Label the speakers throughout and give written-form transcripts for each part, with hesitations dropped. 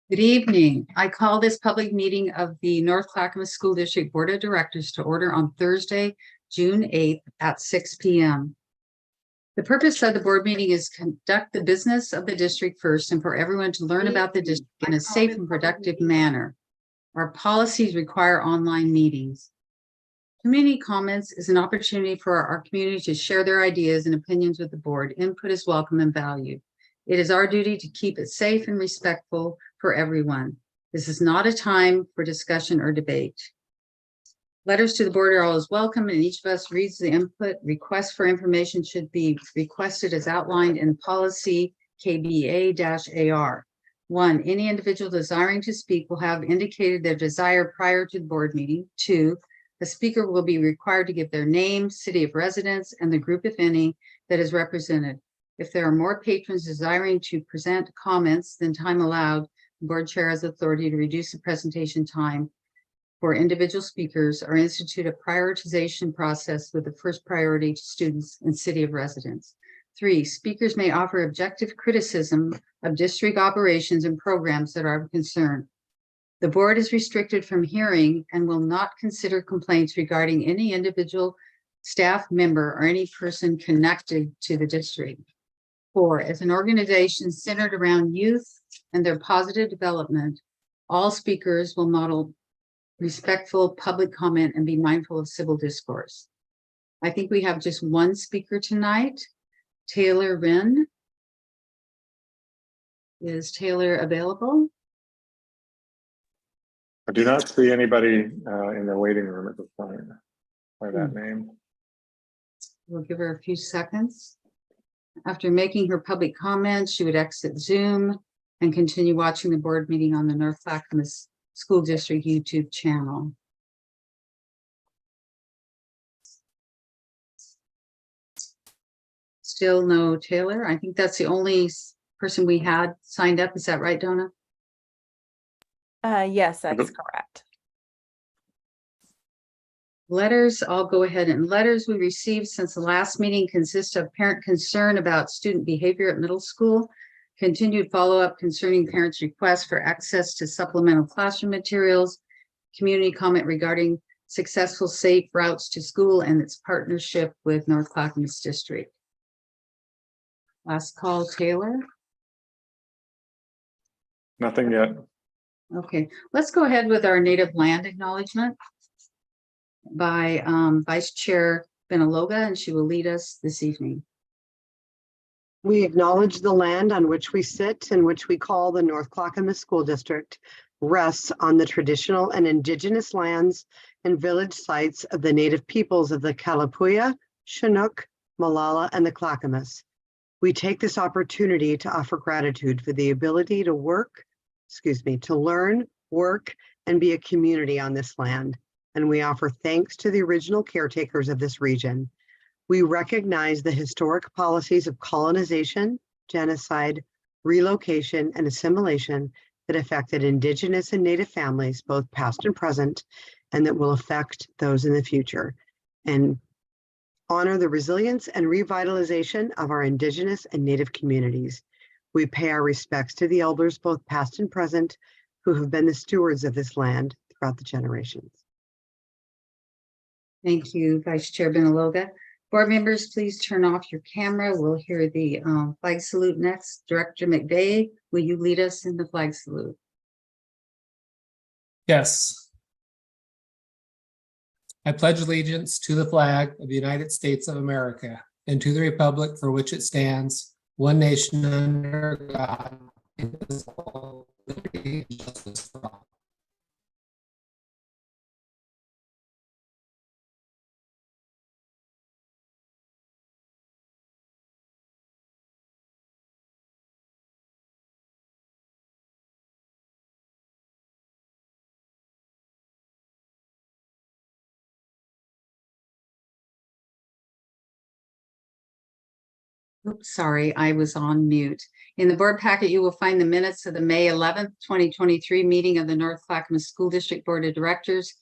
Speaker 1: Good evening. I call this public meeting of the North Clackamas School District Board of Directors to order on Thursday, June 8th at 6 p.m. The purpose of the board meeting is to conduct the business of the district first and for everyone to learn about the district in a safe and productive manner. Our policies require online meetings. Community comments is an opportunity for our community to share their ideas and opinions with the board. Input is welcome and valued. It is our duty to keep it safe and respectful for everyone. This is not a time for discussion or debate. Letters to the board are always welcome, and each of us reads the input. Requests for information should be requested as outlined in policy KBA-AR. 1, any individual desiring to speak will have indicated their desire prior to the board meeting. 2, the speaker will be required to give their name, city of residence, and the group, if any, that is represented. If there are more patrons desiring to present comments than time allowed, the board chair has authority to reduce the presentation time for individual speakers or institute a prioritization process with the first priority to students and city of residence. 3, speakers may offer objective criticism of district operations and programs that are of concern. The board is restricted from hearing and will not consider complaints regarding any individual staff member or any person connected to the district. 4, as an organization centered around youth and their positive development, all speakers will model respectful public comment and be mindful of civil discourse. I think we have just one speaker tonight, Taylor Wren. Is Taylor available?
Speaker 2: I do not see anybody in the waiting room at this point by that name.
Speaker 1: We'll give her a few seconds. After making her public comments, she would exit Zoom and continue watching the board meeting on the North Clackamas School District YouTube channel. Still no Taylor. I think that's the only person we had signed up. Is that right, Donna?
Speaker 3: Yes, that's correct.
Speaker 1: Letters, I'll go ahead. And letters we received since the last meeting consist of parent concern about student behavior at middle school, continued follow-up concerning parents' requests for access to supplemental classroom materials, community comment regarding successful safe routes to school and its partnership with North Clackamas District. Last call, Taylor.
Speaker 2: Nothing yet.
Speaker 1: Okay, let's go ahead with our native land acknowledgement by Vice Chair Benaloga, and she will lead us this evening.
Speaker 4: We acknowledge the land on which we sit and which we call the North Clackamas School District rests on the traditional and indigenous lands and village sites of the native peoples of the Kalapuya, Chinook, Malala, and the Clackamas. We take this opportunity to offer gratitude for the ability to learn, work, and be a community on this land. And we offer thanks to the original caretakers of this region. We recognize the historic policies of colonization, genocide, relocation, and assimilation that affected Indigenous and Native families, both past and present, and that will affect those in the future, and honor the resilience and revitalization of our Indigenous and Native communities. We pay our respects to the elders, both past and present, who have been the stewards of this land throughout the generations.
Speaker 1: Thank you, Vice Chair Benaloga. Board members, please turn off your camera. We'll hear the flag salute next. Director McVeigh, will you lead us in the flag salute?
Speaker 5: Yes. I pledge allegiance to the flag of the United States of America and to the republic for which it stands, one nation under God, indivisible, with liberty and justice for all.
Speaker 1: Oops, sorry, I was on mute. In the board packet, you will find the minutes of the May 11th, 2023 meeting of the North Clackamas School District Board of Directors.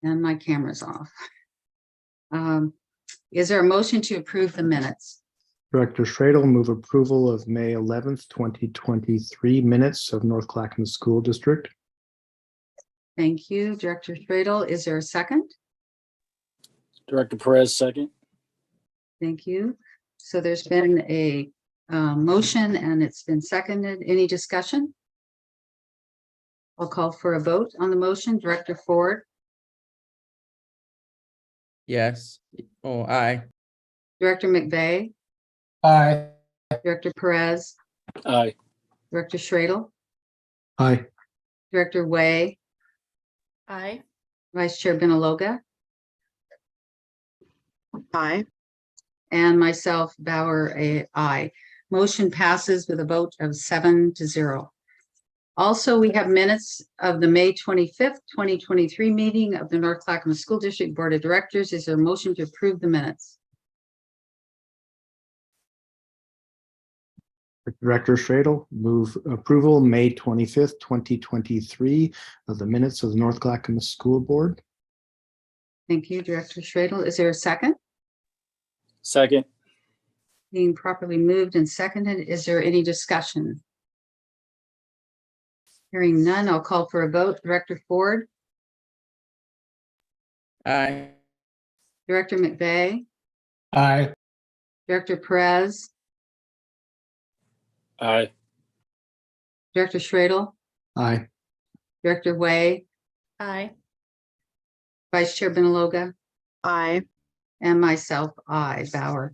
Speaker 1: And my camera's off. Is there a motion to approve the minutes?
Speaker 2: Director Schradel, move approval of May 11th, 2023 minutes of North Clackamas School District.
Speaker 1: Thank you, Director Schradel. Is there a second?
Speaker 3: Director Perez, second.
Speaker 1: Thank you. So there's been a motion and it's been seconded. Any discussion? I'll call for a vote on the motion. Director Ford,
Speaker 6: Yes. Oh, aye.
Speaker 1: Director McVeigh,
Speaker 5: Aye.
Speaker 1: Director Perez,
Speaker 3: Aye.
Speaker 1: Director Schradel,
Speaker 2: Aye.
Speaker 1: Director Way,
Speaker 7: Aye.
Speaker 1: Vice Chair Binaloga,
Speaker 4: Aye.
Speaker 1: and myself, Bauer, aye. Motion passes with a vote of 7-0. Also, we have minutes of the May 25th, 2023 meeting of the North Clackamas School District Board of Directors. Is there a motion to approve the minutes?
Speaker 2: Director Schradel, move approval May 25th, 2023 of the minutes of the North Clackamas School Board.
Speaker 1: Thank you, Director Schradel. Is there a second?
Speaker 3: Second.
Speaker 1: Being properly moved and seconded, is there any discussion? Hearing none, I'll call for a vote. Director Ford,
Speaker 6: Aye.
Speaker 1: Director McVeigh,
Speaker 5: Aye.
Speaker 1: Director Perez,
Speaker 3: Aye.
Speaker 1: Director Schradel,
Speaker 2: Aye.
Speaker 1: Director Way,
Speaker 7: Aye.
Speaker 1: Vice Chair Binaloga,
Speaker 4: Aye.
Speaker 1: and myself, aye, Bauer.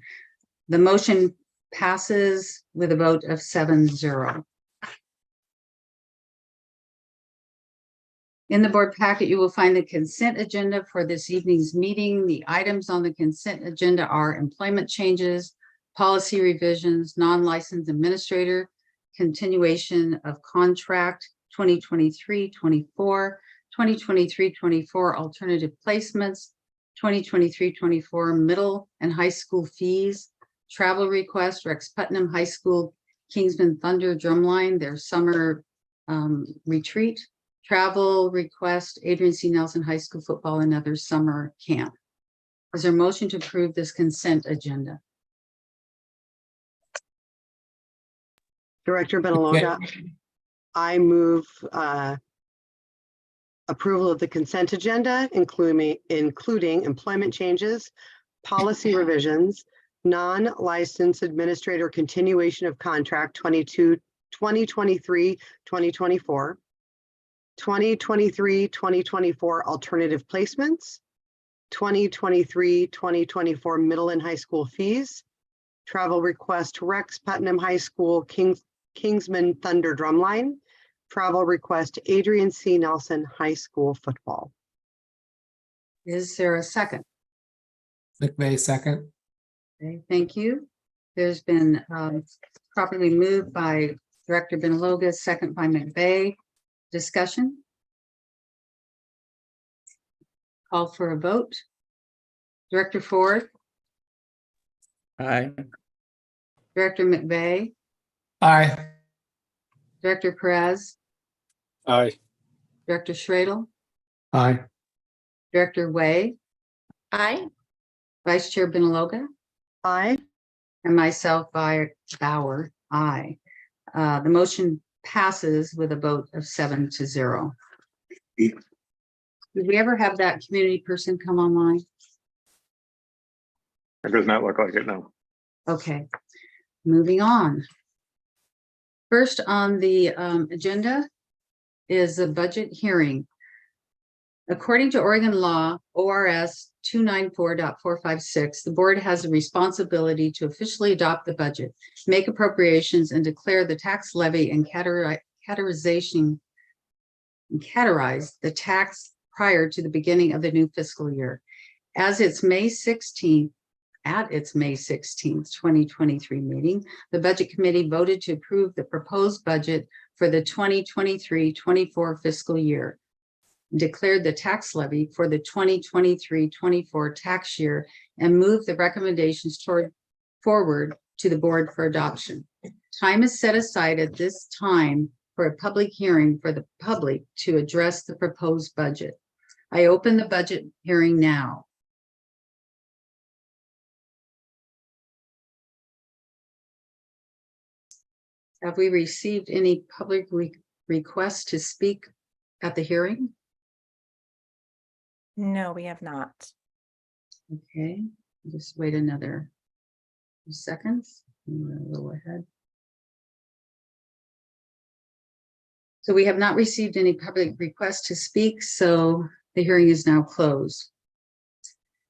Speaker 1: The motion passes with a vote of 7-0. In the board packet, you will find the consent agenda for this evening's meeting. The items on the consent agenda are employment changes, policy revisions, non-licensed administrator, continuation of contract 2023-24, 2023-24 alternative placements, 2023-24 middle and high school fees, travel request, Rex Putnam High School, Kingsman Thunder Drumline, their summer retreat, travel request, Adrian C. Nelson High School football and other summer camp. Is there a motion to approve this consent agenda?
Speaker 4: Director Benaloga, I move approval of the consent agenda, including employment changes, policy revisions, non-licensed administrator continuation of contract 2023-2024, 2023-2024 alternative placements, 2023-2024 middle and high school fees, travel request Rex Putnam High School Kingsman Thunder Drumline, travel request Adrian C. Nelson High School football.
Speaker 1: Is there a second?
Speaker 5: McVeigh, second.
Speaker 1: Okay, thank you. There's been properly moved by Director Benaloga, second by McVeigh. Discussion? Call for a vote. Director Ford,
Speaker 6: Aye.
Speaker 1: Director McVeigh,
Speaker 5: Aye.
Speaker 1: Director Perez,
Speaker 3: Aye.
Speaker 1: Director Schradel,
Speaker 2: Aye.
Speaker 1: Director Way,
Speaker 7: Aye.
Speaker 1: Vice Chair Binaloga,
Speaker 4: Aye.
Speaker 1: and myself, Bauer, aye. The motion passes with a vote of 7-0. Did we ever have that community person come online?
Speaker 2: It does not look like it, no.
Speaker 1: Okay, moving on. First on the agenda is a budget hearing. According to Oregon law, ORS 294.456, the board has a responsibility to officially adopt the budget, make appropriations, and declare the tax levy and categorize the tax prior to the beginning of the new fiscal year. At its May 16th, 2023 meeting, the Budget Committee voted to approve the proposed budget for the 2023-24 fiscal year, declared the tax levy for the 2023-24 tax year, and moved the recommendations forward to the board for adoption. Time is set aside at this time for a public hearing for the public to address the proposed budget. I open the budget hearing now. Have we received any public requests to speak at the hearing?
Speaker 8: No, we have not.
Speaker 1: Okay, just wait another few seconds. I'm gonna go ahead. So we have not received any public requests to speak, so the hearing is now closed.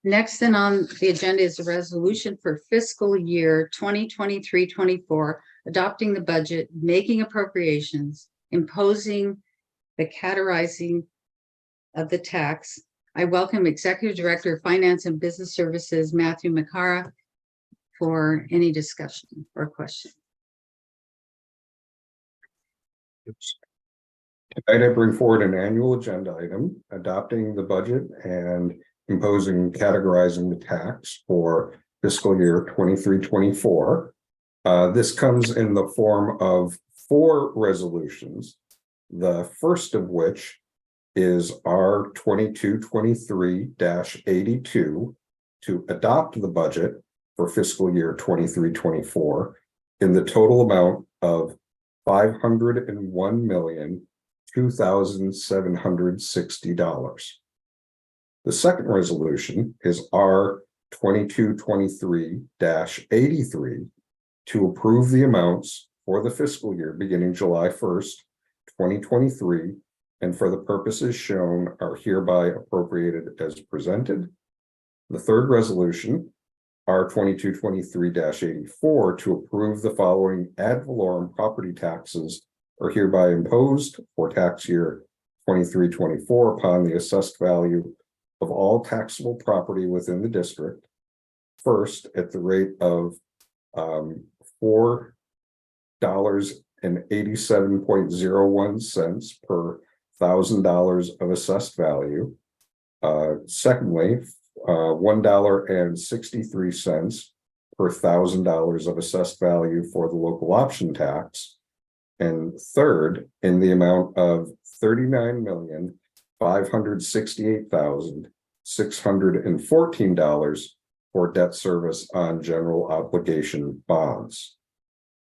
Speaker 1: Next then on the agenda is a resolution for fiscal year 2023-24, adopting the budget, making appropriations, imposing the categorizing of the tax. I welcome Executive Director of Finance and Business Services, Matthew McCara, for any discussion or question.
Speaker 9: Tonight, I bring forward an annual agenda item, adopting the budget and imposing categorizing the tax for fiscal year 23-24. This comes in the form of 4 resolutions. The first of which is R 2223-82 to adopt the budget for fiscal year 23-24 in the total amount of $501,002,760. The second resolution is R 2223-83 to approve the amounts for the fiscal year beginning July 1st, 2023, and for the purposes shown are hereby appropriated as presented. The third resolution, R 2223-84, to approve the following ad valorem property taxes are hereby imposed for tax year 23-24 upon the assessed value of all taxable property within the district. First, at the rate of $4.87.01 per $1,000 of assessed value. Secondly, $1.63 per $1,000 of assessed value for the local option tax. And third, in the amount of $39,568,614 for debt service on general obligation bonds.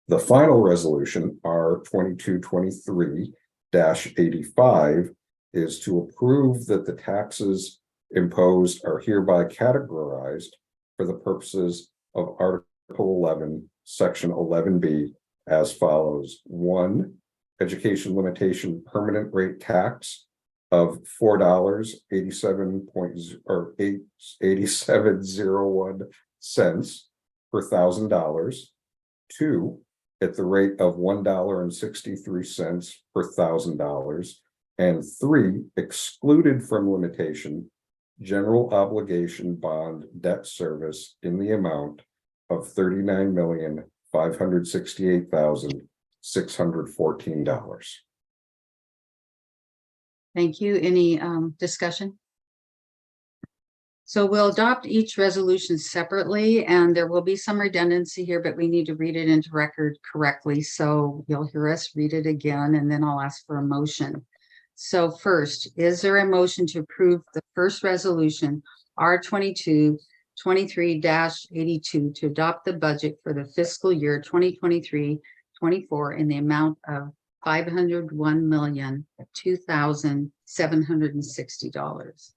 Speaker 9: The final resolution, R 2223-85, is to approve that the taxes imposed are hereby categorized for the purposes of Article 11, Section 11B as follows. 1, education limitation permanent rate tax of $4.8701 per $1,000. 2, at the rate of $1.63 per $1,000. And 3, excluded from limitation, general obligation bond debt service in the amount of $39,568,614.
Speaker 1: Thank you. Any discussion? So we'll adopt each resolution separately, and there will be some redundancy here, but we need to read it into record correctly. So you'll hear us read it again, and then I'll ask for a motion. So first, is there a motion to approve the first resolution, R 2223-82, to adopt the budget for the fiscal year 2023-24 in the amount of $501,002,760?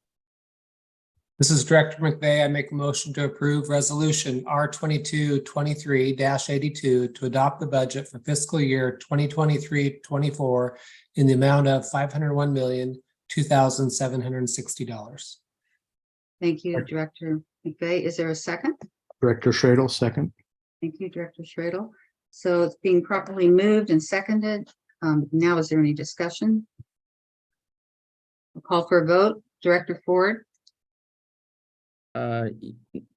Speaker 5: This is Director McVeigh. I make a motion to approve resolution R 2223-82 to adopt the budget for fiscal year 2023-24 in the amount of $501,002,760.
Speaker 1: Thank you, Director McVeigh. Is there a second?
Speaker 2: Director Schradel, second.
Speaker 1: Thank you, Director Schradel. So it's being properly moved and seconded. Now, is there any discussion? I'll call for a vote. Director Ford,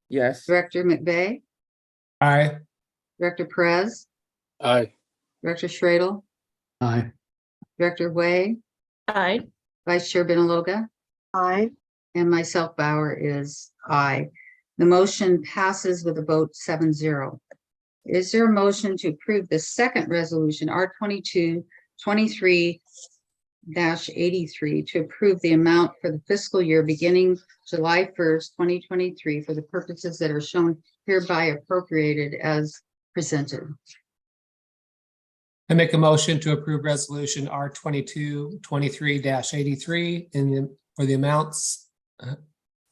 Speaker 6: Yes.
Speaker 1: Director McVeigh,
Speaker 5: Aye.
Speaker 1: Director Perez,
Speaker 3: Aye.
Speaker 1: Director Schradel,
Speaker 2: Aye.
Speaker 1: Director Way,
Speaker 7: Aye.
Speaker 1: Vice Chair Binaloga,
Speaker 4: Aye.
Speaker 1: and myself, Bauer, is aye. The motion passes with a vote 7-0. Is there a motion to approve the second resolution, R 2223-83, to approve the amount for the fiscal year beginning July 1st, 2023, for the purposes that are shown hereby appropriated as presented?
Speaker 5: I make a motion to approve resolution R 22-23-83 for the amounts,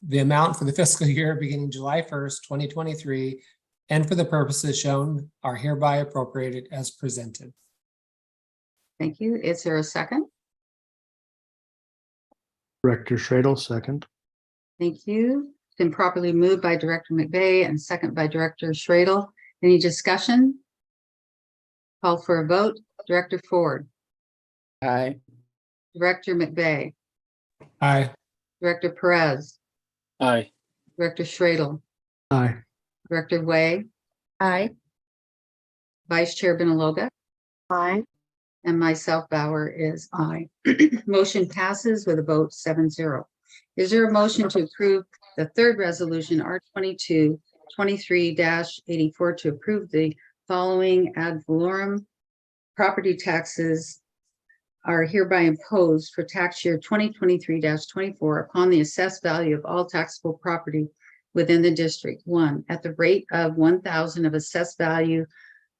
Speaker 5: the amount for the fiscal year beginning July 1st, 2023, and for the purposes shown are hereby appropriated as presented.
Speaker 1: Thank you. Is there a second?
Speaker 2: Director Schradel, second.
Speaker 1: Thank you. It's been properly moved by Director McVeigh and second by Director Schradel. Any discussion? Call for a vote. Director Ford,
Speaker 6: Aye.
Speaker 1: Director McVeigh,
Speaker 5: Aye.
Speaker 1: Director Perez,
Speaker 3: Aye.
Speaker 1: Director Schradel,
Speaker 2: Aye.
Speaker 1: Director Way,
Speaker 7: Aye.
Speaker 1: Vice Chair Benaloga,
Speaker 4: Aye.
Speaker 1: and myself, Bauer, is aye. Motion passes with a vote 7-0. Is there a motion to approve the third resolution, R 22-23-84, to approve the following ad valorem property taxes are hereby imposed for tax year 2023-24 upon the assessed value of all taxable property within the district? 1, at the rate of 1,000 of assessed value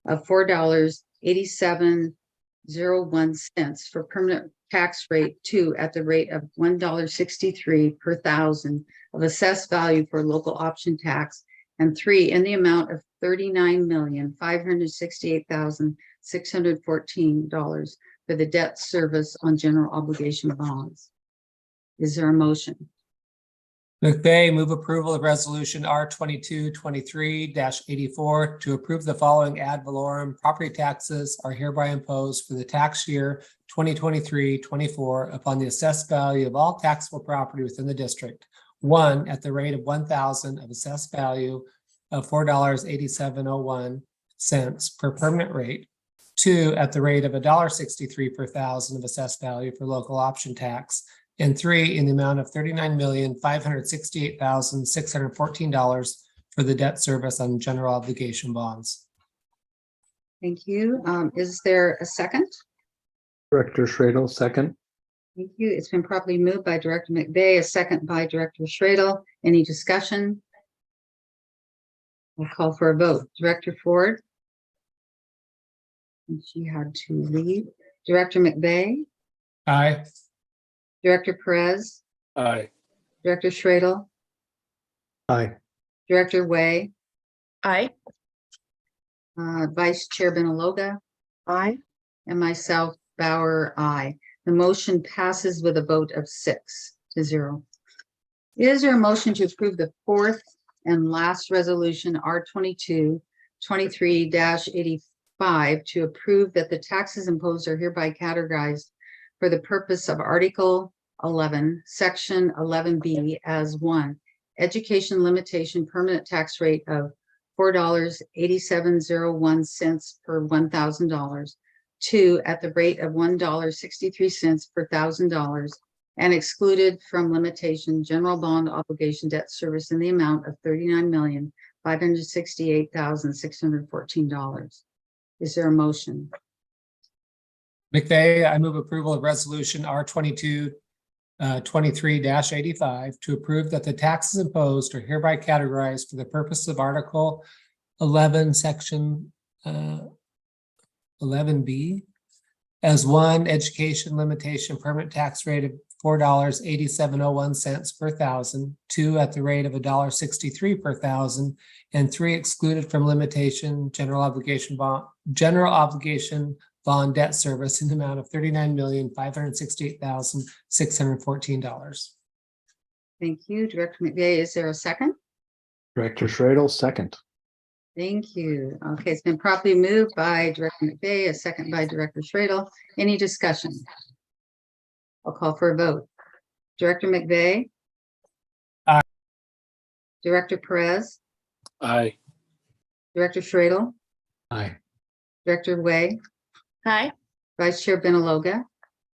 Speaker 1: of $4.8701 for permanent tax rate. 2, at the rate of $1.63 per thousand of assessed value for local option tax. And 3, in the amount of $39,568,614 for the debt service on general obligation bonds. Is there a motion?
Speaker 5: McVeigh, move approval of resolution R 22-23-84 to approve the following ad valorem property taxes are hereby imposed for the tax year 2023-24 upon the assessed value of all taxable property within the district. 1, at the rate of 1,000 of assessed value of $4.8701 per permanent rate. 2, at the rate of $1.63 per thousand of assessed value for local option tax. And 3, in the amount of $39,568,614 for the debt service on general obligation bonds.
Speaker 1: Thank you. Is there a second?
Speaker 2: Director Schradel, second.
Speaker 1: Thank you. It's been properly moved by Director McVeigh, a second by Director Schradel. Any discussion? We'll call for a vote. Director Ford. And she had to leave. Director McVeigh,
Speaker 5: Aye.
Speaker 1: Director Perez,
Speaker 3: Aye.
Speaker 1: Director Schradel,
Speaker 2: Aye.
Speaker 1: Director Way,
Speaker 7: Aye.
Speaker 1: Vice Chair Benaloga,
Speaker 4: Aye.
Speaker 1: and myself, Bauer, aye. The motion passes with a vote of 6-0. Is there a motion to approve the fourth and last resolution, R 22-23-85, to approve that the taxes imposed are hereby categorized for the purpose of Article 11, Section 11B as 1, education limitation permanent tax rate of $4.8701 per $1,000. 2, at the rate of $1.63 per $1,000, and excluded from limitation general bond obligation debt service in the amount of $39,568,614. Is there a motion?
Speaker 5: McVeigh, I move approval of resolution R 22-23-85 to approve that the taxes imposed are hereby categorized for the purpose of Article 11, Section 11B as 1, education limitation permanent tax rate of $4.8701 per thousand. 2, at the rate of $1.63 per thousand, and 3, excluded from limitation general obligation bond debt service in the amount of $39,568,614.
Speaker 1: Thank you, Director McVeigh. Is there a second?
Speaker 2: Director Schradel, second.
Speaker 1: Thank you. Okay, it's been properly moved by Director McVeigh, a second by Director Schradel. Any discussion? I'll call for a vote. Director McVeigh?
Speaker 5: Aye.
Speaker 1: Director Perez?
Speaker 3: Aye.
Speaker 1: Director Schradel?
Speaker 2: Aye.
Speaker 1: Director Way?
Speaker 7: Aye.
Speaker 1: Vice Chair Benaloga?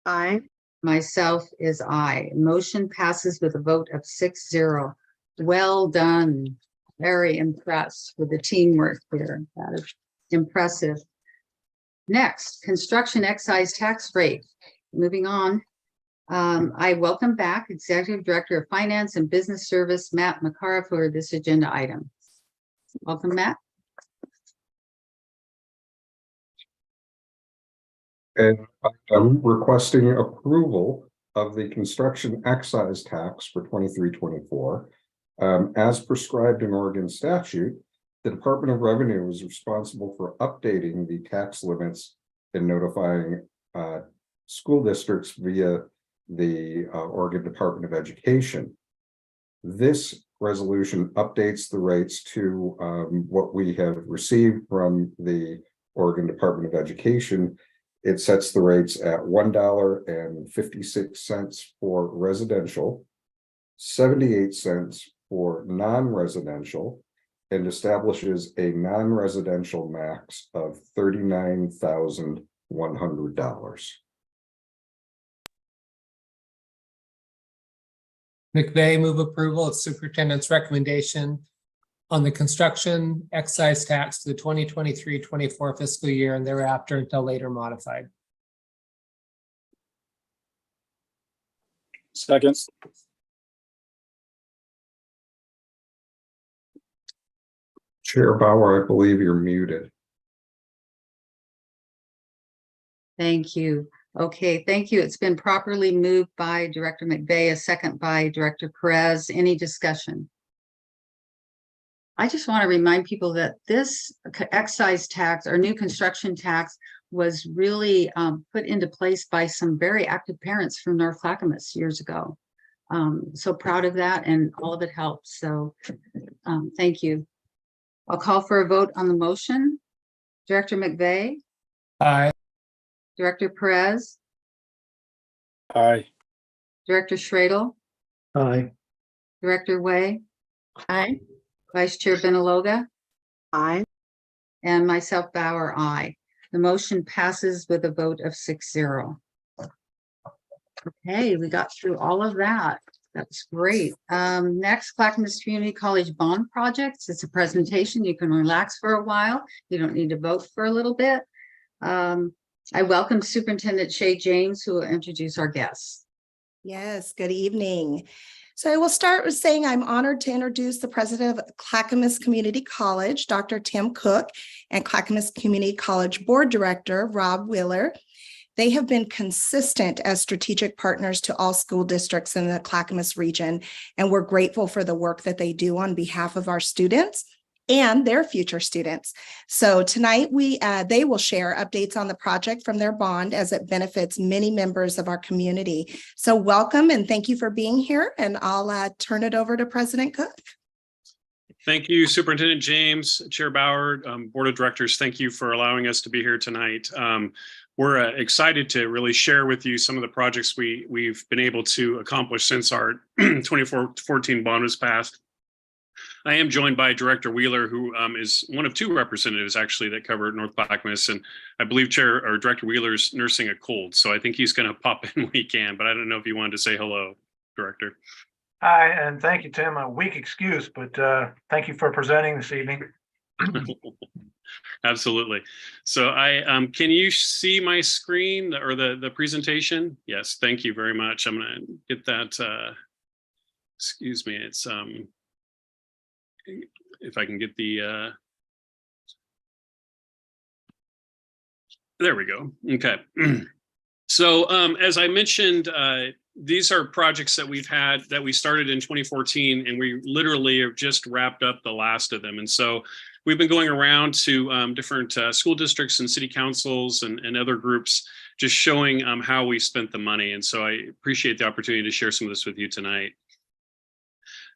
Speaker 4: Aye.
Speaker 1: Myself is aye. Motion passes with a vote of 6-0. Well done. Very impressed with the teamwork here. That is impressive. Next, construction excise tax rate. Moving on. I welcome back Executive Director of Finance and Business Service, Matt McCara, for this agenda item. Welcome, Matt.
Speaker 9: an item requesting approval of the construction excise tax for 23-24. As prescribed in Oregon statute, the Department of Revenue is responsible for updating the tax limits and notifying school districts via the Oregon Department of Education. This resolution updates the rates to what we have received from the Oregon Department of Education. It sets the rates at $1.56 for residential, 78 cents for non-residential, and establishes a non-residential max of $39,100.
Speaker 5: McVeigh, move approval of superintendent's recommendation on the construction excise tax to the 2023-24 fiscal year and thereafter until later modified.
Speaker 3: Second.
Speaker 9: Chair Bauer, I believe you're muted.
Speaker 1: Thank you. Okay, thank you. It's been properly moved by Director McVeigh, a second by Director Perez. Any discussion? I just want to remind people that this excise tax or new construction tax was really put into place by some very active parents from North Clackamas years ago. So proud of that, and all of it helps. So thank you. I'll call for a vote on the motion. Director McVeigh,
Speaker 5: Aye.
Speaker 1: Director Perez,
Speaker 3: Aye.
Speaker 1: Director Schradel,
Speaker 2: Aye.
Speaker 1: Director Way,
Speaker 7: Aye.
Speaker 1: Vice Chair Benaloga,
Speaker 4: Aye.
Speaker 1: and myself, Bauer, aye. The motion passes with a vote of 6-0. Okay, we got through all of that. That's great. Next, Clackamas Community College bond projects. It's a presentation. You can relax for a while. You don't need to vote for a little bit. I welcome Superintendent Shay James, who will introduce our guests.
Speaker 8: Yes, good evening. So I will start with saying I'm honored to introduce the president of Clackamas Community College, Dr. Tim Cook, and Clackamas Community College Board Director, Rob Wheeler. They have been consistent as strategic partners to all school districts in the Clackamas region, and we're grateful for the work that they do on behalf of our students and their future students. So tonight they will share updates on the project from their bond as it benefits many members of our community. So welcome and thank you for being here, and I'll turn it over to President Cook.
Speaker 10: Thank you, Superintendent James, Chair Bauer, Board of Directors. Thank you for allowing us to be here tonight. We're excited to really share with you some of the projects we've been able to accomplish since our 2014 bond was passed. I am joined by Director Wheeler, who is one of two representatives actually that cover North Clackamas, and I believe Director Wheeler's nursing a cold, so I think he's going to pop in when he can, but I don't know if you wanted to say hello, Director.
Speaker 11: Hi, and thank you, Tim. A weak excuse, but thank you for presenting this evening.
Speaker 10: Absolutely. So can you see my screen or the presentation? Yes, thank you very much. I'm going to get that. Excuse me. It's if I can get the. There we go. Okay. So as I mentioned, these are projects that we started in 2014, and we literally have just wrapped up the last of them. And so we've been going around to different school districts and city councils and other groups, just showing how we spent the money. And so I appreciate the opportunity to share some of this with you tonight.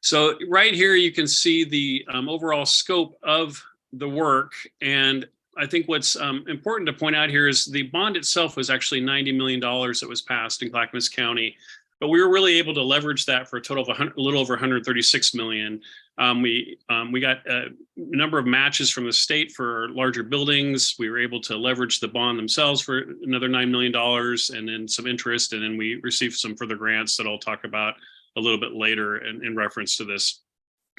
Speaker 10: So right here, you can see the overall scope of the work. And I think what's important to point out here is the bond itself was actually $90 million that was passed in Clackamas County, but we were really able to leverage that for a total of a little over $136 million. We got a number of matches from the state for larger buildings. We were able to leverage the bond themselves for another $9 million and then some interest. And then we received some further grants that I'll talk about a little bit later in reference to this.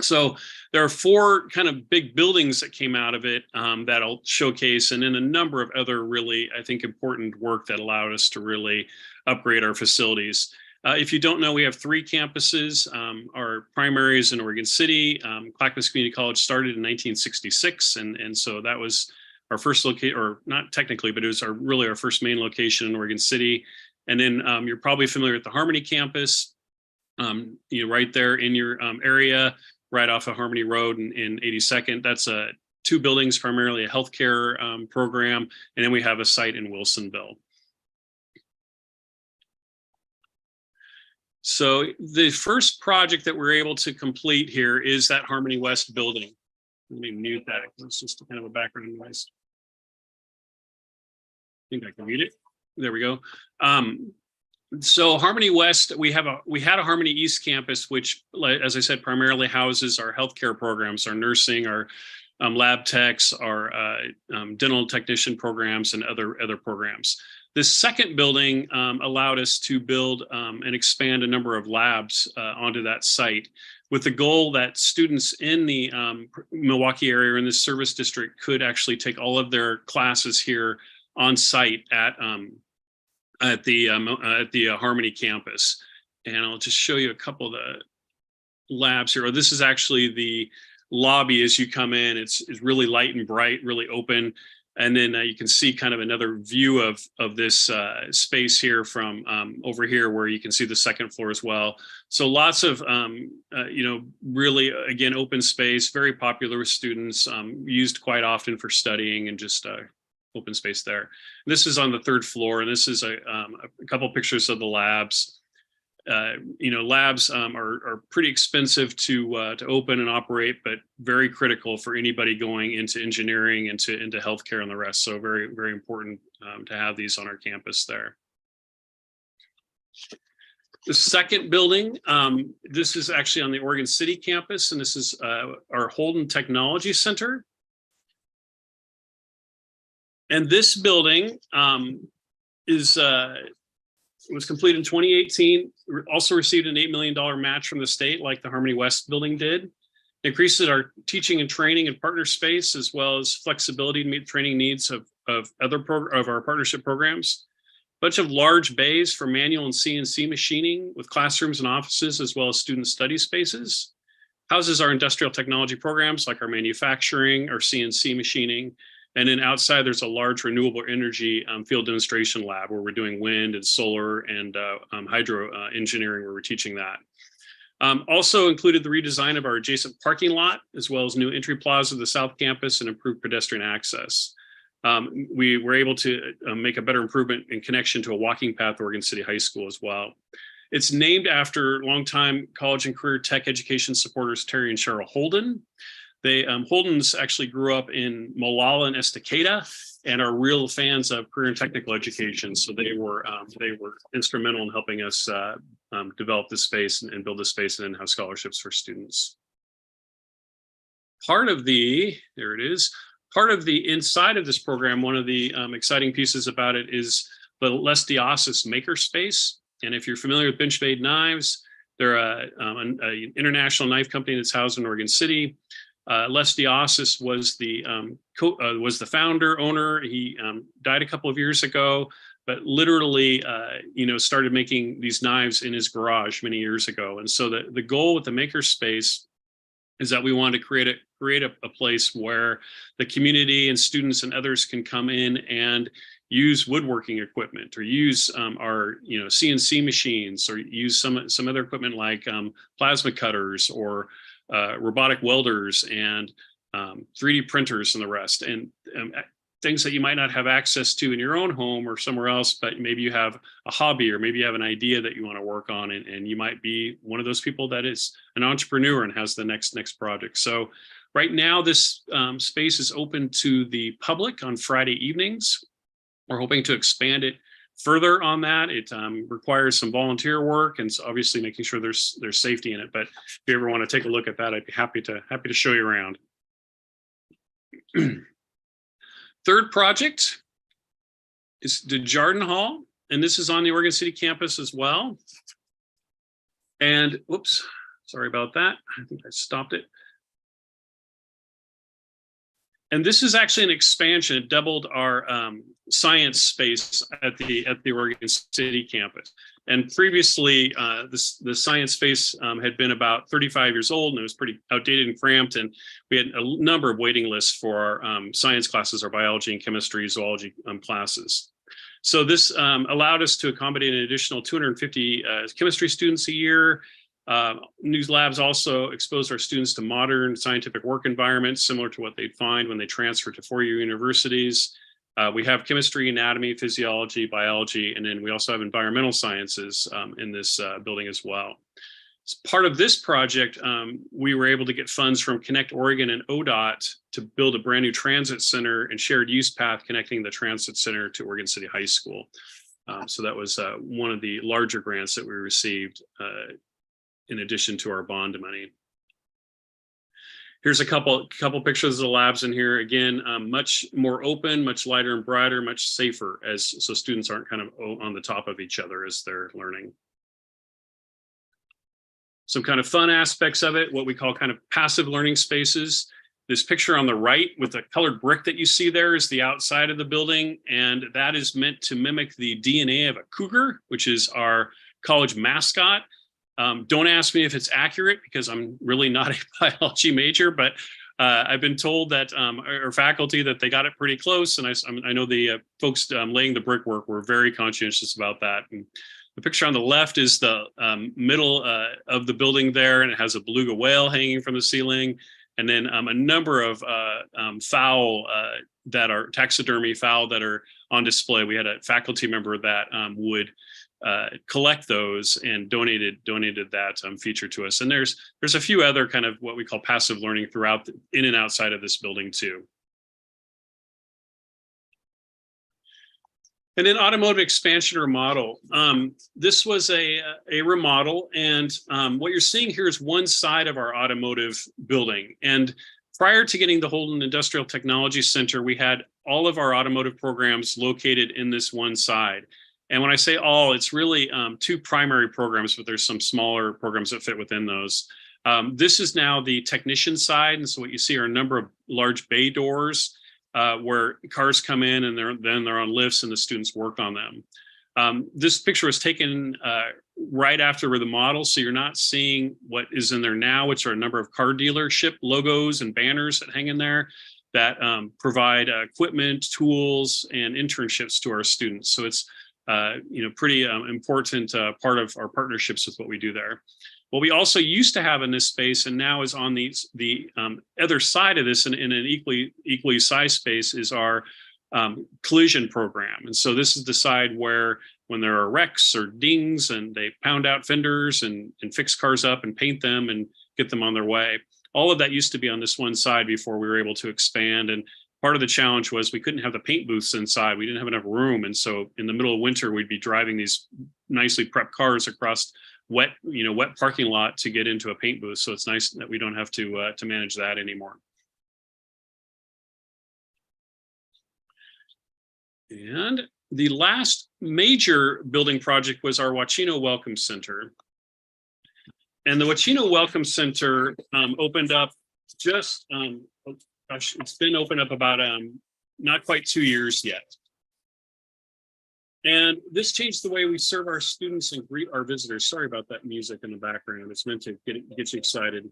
Speaker 10: So there are four kind of big buildings that came out of it that I'll showcase, and then a number of other really, I think, important work that allowed us to really upgrade our facilities. If you don't know, we have three campuses. Our primary is in Oregon City. Clackamas Community College started in 1966, and so that was our first location, or not technically, but it was really our first main location in Oregon City. And then you're probably familiar with the Harmony campus, right there in your area, right off of Harmony Road in 82nd. That's 2 buildings, primarily a healthcare program, and then we have a site in Wilsonville. So the first project that we're able to complete here is that Harmony West building. Let me mute that. It's just kind of a background noise. I think I can mute it. There we go. So Harmony West, we had a Harmony East campus, which, as I said, primarily houses our healthcare programs, our nursing, our lab techs, our dental technician programs, and other programs. This second building allowed us to build and expand a number of labs onto that site, with the goal that students in the Milwaukee area or in this service district could actually take all of their classes here on site at the Harmony campus. And I'll just show you a couple of the labs here. This is actually the lobby as you come in. It's really light and bright, really open. And then you can see kind of another view of this space here from over here, where you can see the second floor as well. So lots of, really, again, open space, very popular with students, used quite often for studying, and just open space there. This is on the 3rd floor, and this is a couple pictures of the labs. Labs are pretty expensive to open and operate, but very critical for anybody going into engineering, into healthcare and the rest. So very, very important to have these on our campus there. The second building, this is actually on the Oregon City campus, and this is our Holden Technology Center. And this building was completed in 2018, also received an $8 million match from the state, like the Harmony West building did. It increases our teaching and training and partner space, as well as flexibility to meet training needs of our partnership programs. Bunch of large bays for manual and CNC machining, with classrooms and offices, as well as student study spaces. Houses our industrial technology programs, like our manufacturing, our CNC machining. And then outside, there's a large renewable energy field demonstration lab, where we're doing wind and solar and hydro engineering, where we're teaching that. Also included the redesign of our adjacent parking lot, as well as new entry plaza of the South Campus and improved pedestrian access. We were able to make a better improvement in connection to a walking path, Oregon City High School as well. It's named after longtime college and career tech education supporters Terry and Cheryl Holden. Holden's actually grew up in Molalla and Estacada, and are real fans of career and technical education. So they were instrumental in helping us develop this space and build this space and then have scholarships for students. Part of the inside of this program, one of the exciting pieces about it is the Les Diosys Makerspace. And if you're familiar with Benchmade Knives, they're an international knife company that's housed in Oregon City. Les Diosys was the founder, owner. He died a couple of years ago, but literally, started making these knives in his garage many years ago. And so the goal with the makerspace is that we want to create a place where the community and students and others can come in and use woodworking equipment, or use our CNC machines, or use some other equipment like plasma cutters, or robotic welders, and 3D printers and the rest, and things that you might not have access to in your own home or somewhere else, but maybe you have a hobby, or maybe you have an idea that you want to work on, and you might be one of those people that is an entrepreneur and has the next project. So right now, this space is open to the public on Friday evenings. We're hoping to expand it further on that. It requires some volunteer work, and so obviously making sure there's safety in it. But if you ever want to take a look at that, I'd be happy to show you around. Third project is the Jardin Hall, and this is on the Oregon City campus as well. And whoops, sorry about that. I think I stopped it. And this is actually an expansion. It doubled our science space at the Oregon City campus. And previously, the science space had been about 35 years old, and it was pretty outdated and cramped. And we had a number of waiting lists for our science classes, our biology and chemistry, zoology classes. So this allowed us to accommodate an additional 250 chemistry students a year. New labs also exposed our students to modern scientific work environments, similar to what they'd find when they transfer to four-year universities. We have chemistry, anatomy, physiology, biology, and then we also have environmental sciences in this building as well. As part of this project, we were able to get funds from Connect Oregon and ODOT to build a brand new transit center and shared use path connecting the transit center to Oregon City High School. So that was one of the larger grants that we received in addition to our bond money. Here's a couple pictures of the labs in here. Again, much more open, much lighter and brighter, much safer, so students aren't kind of on the top of each other as they're learning. Some kind of fun aspects of it, what we call kind of passive learning spaces. This picture on the right with the colored brick that you see there is the outside of the building, and that is meant to mimic the DNA of a cougar, which is our college mascot. Don't ask me if it's accurate because I'm really not a biology major, but I've been told that our faculty that they got it pretty close, and I know the folks laying the brickwork were very conscientious about that. And the picture on the left is the middle of the building there, and it has a beluga whale hanging from the ceiling, and then a number of fowl that are taxidermy fowl that are on display. We had a faculty member that would collect those and donated that feature to us. And there's a few other kind of what we call passive learning throughout in and outside of this building too. And then automotive expansion or remodel. This was a remodel, and what you're seeing here is one side of our automotive building. And prior to getting the Holden Industrial Technology Center, we had all of our automotive programs located in this one side. And when I say all, it's really two primary programs, but there's some smaller programs that fit within those. This is now the technician side. And so what you see are a number of large bay doors where cars come in and they're on lifts and the students work on them. This picture was taken right after the model. So you're not seeing what is in there now, which are a number of car dealership logos and banners that hang in there that provide equipment, tools, and internships to our students. So it's pretty important part of our partnerships with what we do there. What we also used to have in this space and now is on the other side of this in an equally sized space is our collision program. And so this is the side where when there are wrecks or dings and they pound out fenders and fix cars up and paint them and get them on their way. All of that used to be on this one side before we were able to expand. And part of the challenge was we couldn't have the paint booths inside. We didn't have enough room. And so in the middle of winter, we'd be driving these nicely prepped cars across wet parking lot to get into a paint booth. So it's nice that we don't have to manage that anymore. And the last major building project was our Wachino Welcome Center. And the Wachino Welcome Center opened up just it's been open up about not quite 2 years yet. And this changed the way we serve our students and greet our visitors. Sorry about that music in the background. It's meant to get you excited.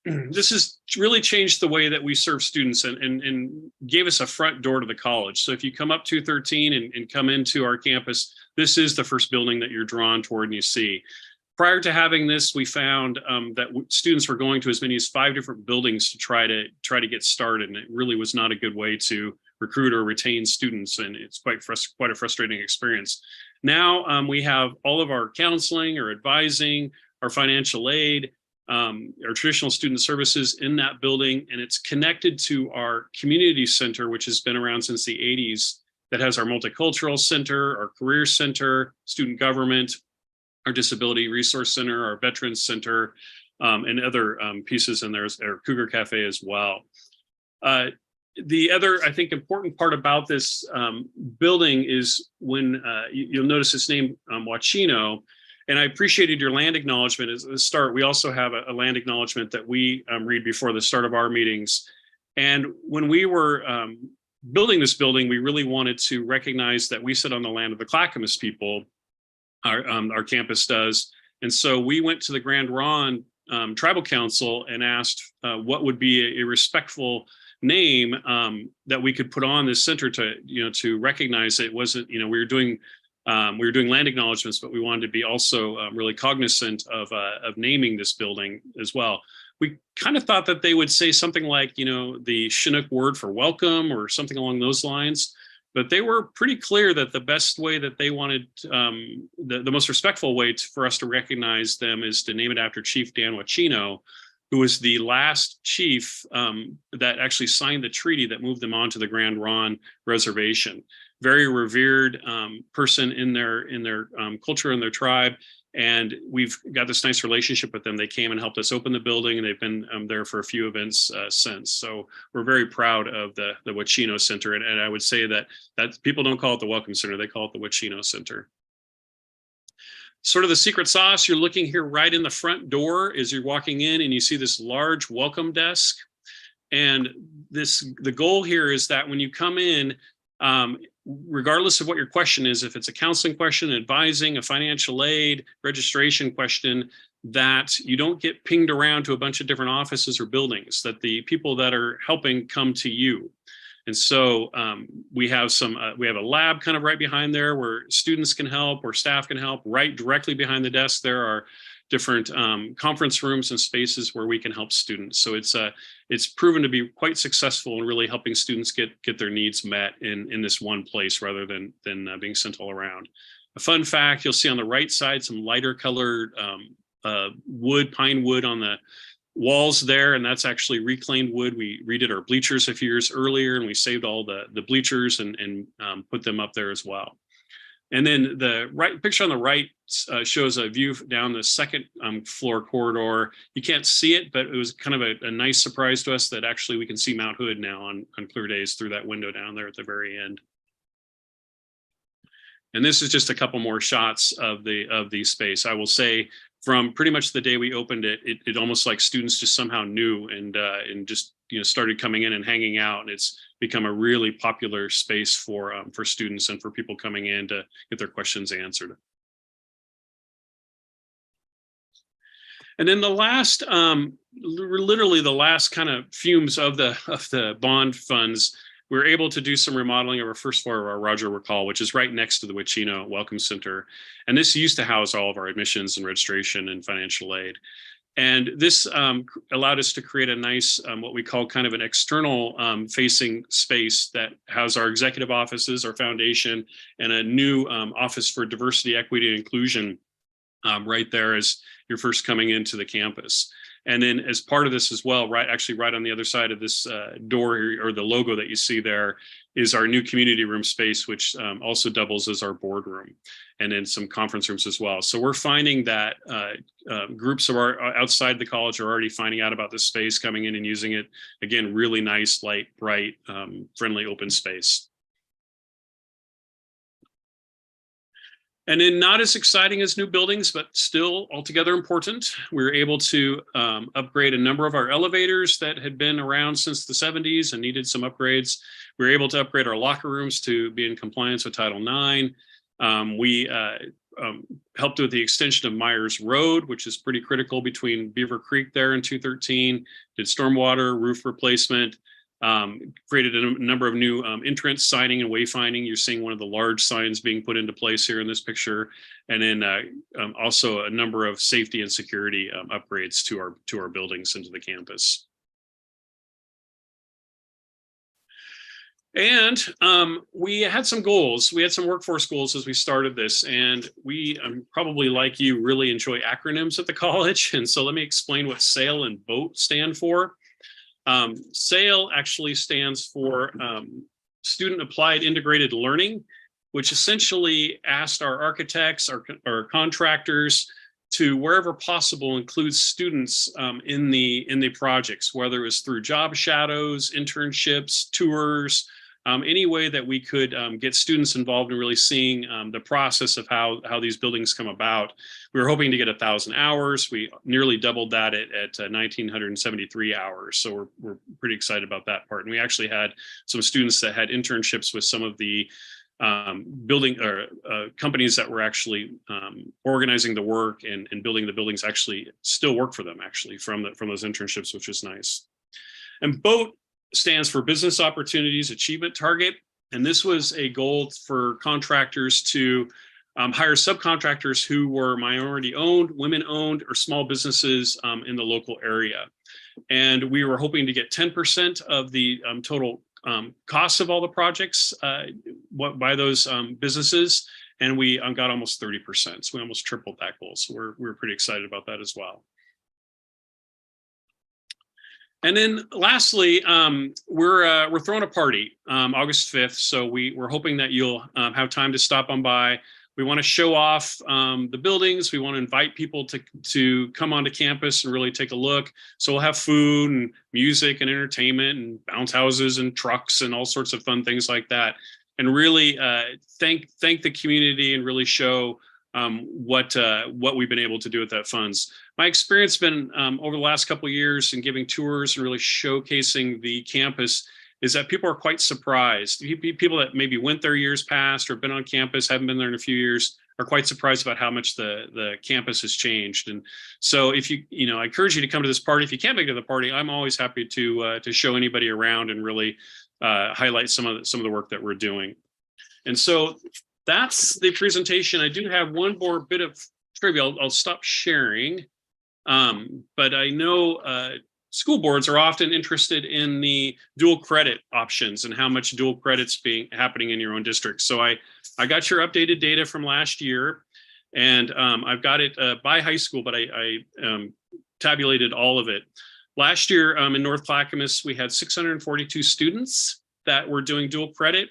Speaker 10: This has really changed the way that we serve students and gave us a front door to the college. So if you come up 213 and come into our campus, this is the first building that you're drawn toward and you see. Prior to having this, we found that students were going to as many as 5 different buildings to try to get started, and it really was not a good way to recruit or retain students, and it's quite a frustrating experience. Now we have all of our counseling, our advising, our financial aid, our traditional student services in that building, and it's connected to our community center, which has been around since the 80s, that has our multicultural center, our career center, student government, our disability resource center, our veterans center, and other pieces in there, our Cougar Cafe as well. The other, I think, important part about this building is when you'll notice its name, Wachino, and I appreciated your land acknowledgement at the start. We also have a land acknowledgement that we read before the start of our meetings. And when we were building this building, we really wanted to recognize that we sit on the land of the Clackamas people. Our campus does. And so we went to the Grand Ronde Tribal Council and asked what would be a respectful name that we could put on this center to recognize it wasn't, we were doing land acknowledgements, but we wanted to be also really cognizant of naming this building as well. We kind of thought that they would say something like, the Chinook word for welcome or something along those lines. But they were pretty clear that the best way that they wanted, the most respectful way for us to recognize them is to name it after Chief Dan Wachino, who was the last chief that actually signed the treaty that moved them onto the Grand Ronde Reservation. Very revered person in their culture and their tribe. And we've got this nice relationship with them. They came and helped us open the building, and they've been there for a few events since. So we're very proud of the Wachino Center. And I would say that people don't call it the Welcome Center, they call it the Wachino Center. Sort of the secret sauce, you're looking here right in the front door as you're walking in, and you see this large welcome desk. And the goal here is that when you come in, regardless of what your question is, if it's a counseling question, advising, a financial aid, registration question, that you don't get pinged around to a bunch of different offices or buildings, that the people that are helping come to you. And so we have a lab kind of right behind there where students can help or staff can help. Right directly behind the desk, there are different conference rooms and spaces where we can help students. So it's proven to be quite successful in really helping students get their needs met in this one place rather than being sent all around. A fun fact, you'll see on the right side some lighter colored pine wood on the walls there, and that's actually reclaimed wood. We redid our bleachers a few years earlier, and we saved all the bleachers and put them up there as well. And then the right picture on the right shows a view down the second floor corridor. You can't see it, but it was kind of a nice surprise to us that actually we can see Mount Hood now on clear days through that window down there at the very end. And this is just a couple more shots of the space. I will say, from pretty much the day we opened it, it almost like students just somehow knew and just started coming in and hanging out, and it's become a really popular space for students and for people coming in to get their questions answered. And then the last, literally the last kind of fumes of the bond funds, we were able to do some remodeling of our first floor of our Roger Wick Hall, which is right next to the Wachino Welcome Center. And this used to house all of our admissions and registration and financial aid. And this allowed us to create a nice, what we call kind of an external facing space that has our executive offices, our foundation, and a new office for diversity, equity, and inclusion right there as you're first coming into the campus. And then as part of this as well, right on the other side of this door here, or the logo that you see there, is our new community room space, which also doubles as our boardroom, and then some conference rooms as well. So we're finding that groups of our outside the college are already finding out about this space, coming in and using it. Again, really nice, light, bright, friendly, open space. And then not as exciting as new buildings, but still altogether important. We were able to upgrade a number of our elevators that had been around since the 70s and needed some upgrades. We were able to upgrade our locker rooms to be in compliance with Title IX. We helped with the extension of Myers Road, which is pretty critical between Beaver Creek there and 213, did stormwater, roof replacement, created a number of new entrance signing and wayfinding. You're seeing one of the large signs being put into place here in this picture. And then also a number of safety and security upgrades to our buildings and to the campus. And we had some goals. We had some workforce goals as we started this, and we probably, like you, really enjoy acronyms at the college. And so let me explain what SAIL and BOAT stand for. SAIL actually stands for Student Applied Integrated Learning, which essentially asked our architects, our contractors, to wherever possible include students in the projects, whether it was through job shadows, internships, tours, any way that we could get students involved in really seeing the process of how these buildings come about. We were hoping to get 1,000 hours. We nearly doubled that at 1,973 hours. So we're pretty excited about that part. And we actually had some students that had internships with some of the building or companies that were actually organizing the work and building the buildings actually still work for them actually from those internships, which is nice. And BOAT stands for Business Opportunities Achievement Target. And this was a goal for contractors to hire subcontractors who were minority owned, women owned, or small businesses in the local area. And we were hoping to get 10% of the total costs of all the projects by those businesses, and we got almost 30%. So we almost tripled that goal. So we're pretty excited about that as well. And then lastly, we're throwing a party August 5th. So we're hoping that you'll have time to stop on by. We want to show off the buildings. We want to invite people to come onto campus and really take a look. So we'll have food and music and entertainment and bounce houses and trucks and all sorts of fun things like that. And really thank the community and really show what we've been able to do with that funds. My experience has been over the last couple of years in giving tours and really showcasing the campus is that people are quite surprised. People that maybe went there years past or been on campus, haven't been there in a few years, are quite surprised about how much the campus has changed. And so if I encourage you to come to this party. If you can't make it to the party, I'm always happy to show anybody around and really highlight some of the work that we're doing. And so that's the presentation. I do have one more bit of trivia. I'll stop sharing. But I know school boards are often interested in the dual credit options and how much dual credits happening in your own district. So I got your updated data from last year, and I've got it by high school, but I tabulated all of it. Last year in North Clackamas, we had 642 students that were doing dual credit,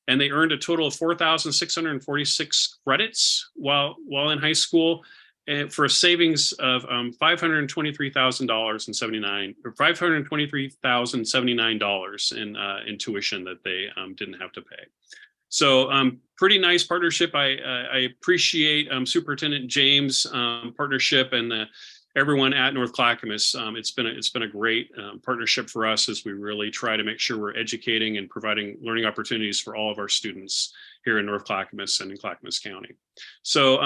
Speaker 10: and they earned a total of 4,646 credits while in high school, and for a savings of $523,079 in tuition that they didn't have to pay. So pretty nice partnership. I appreciate Superintendent James' partnership and everyone at North Clackamas. It's been a great partnership for us as we really try to make sure we're educating and providing learning opportunities for all of our students here in North Clackamas and in Clackamas County. So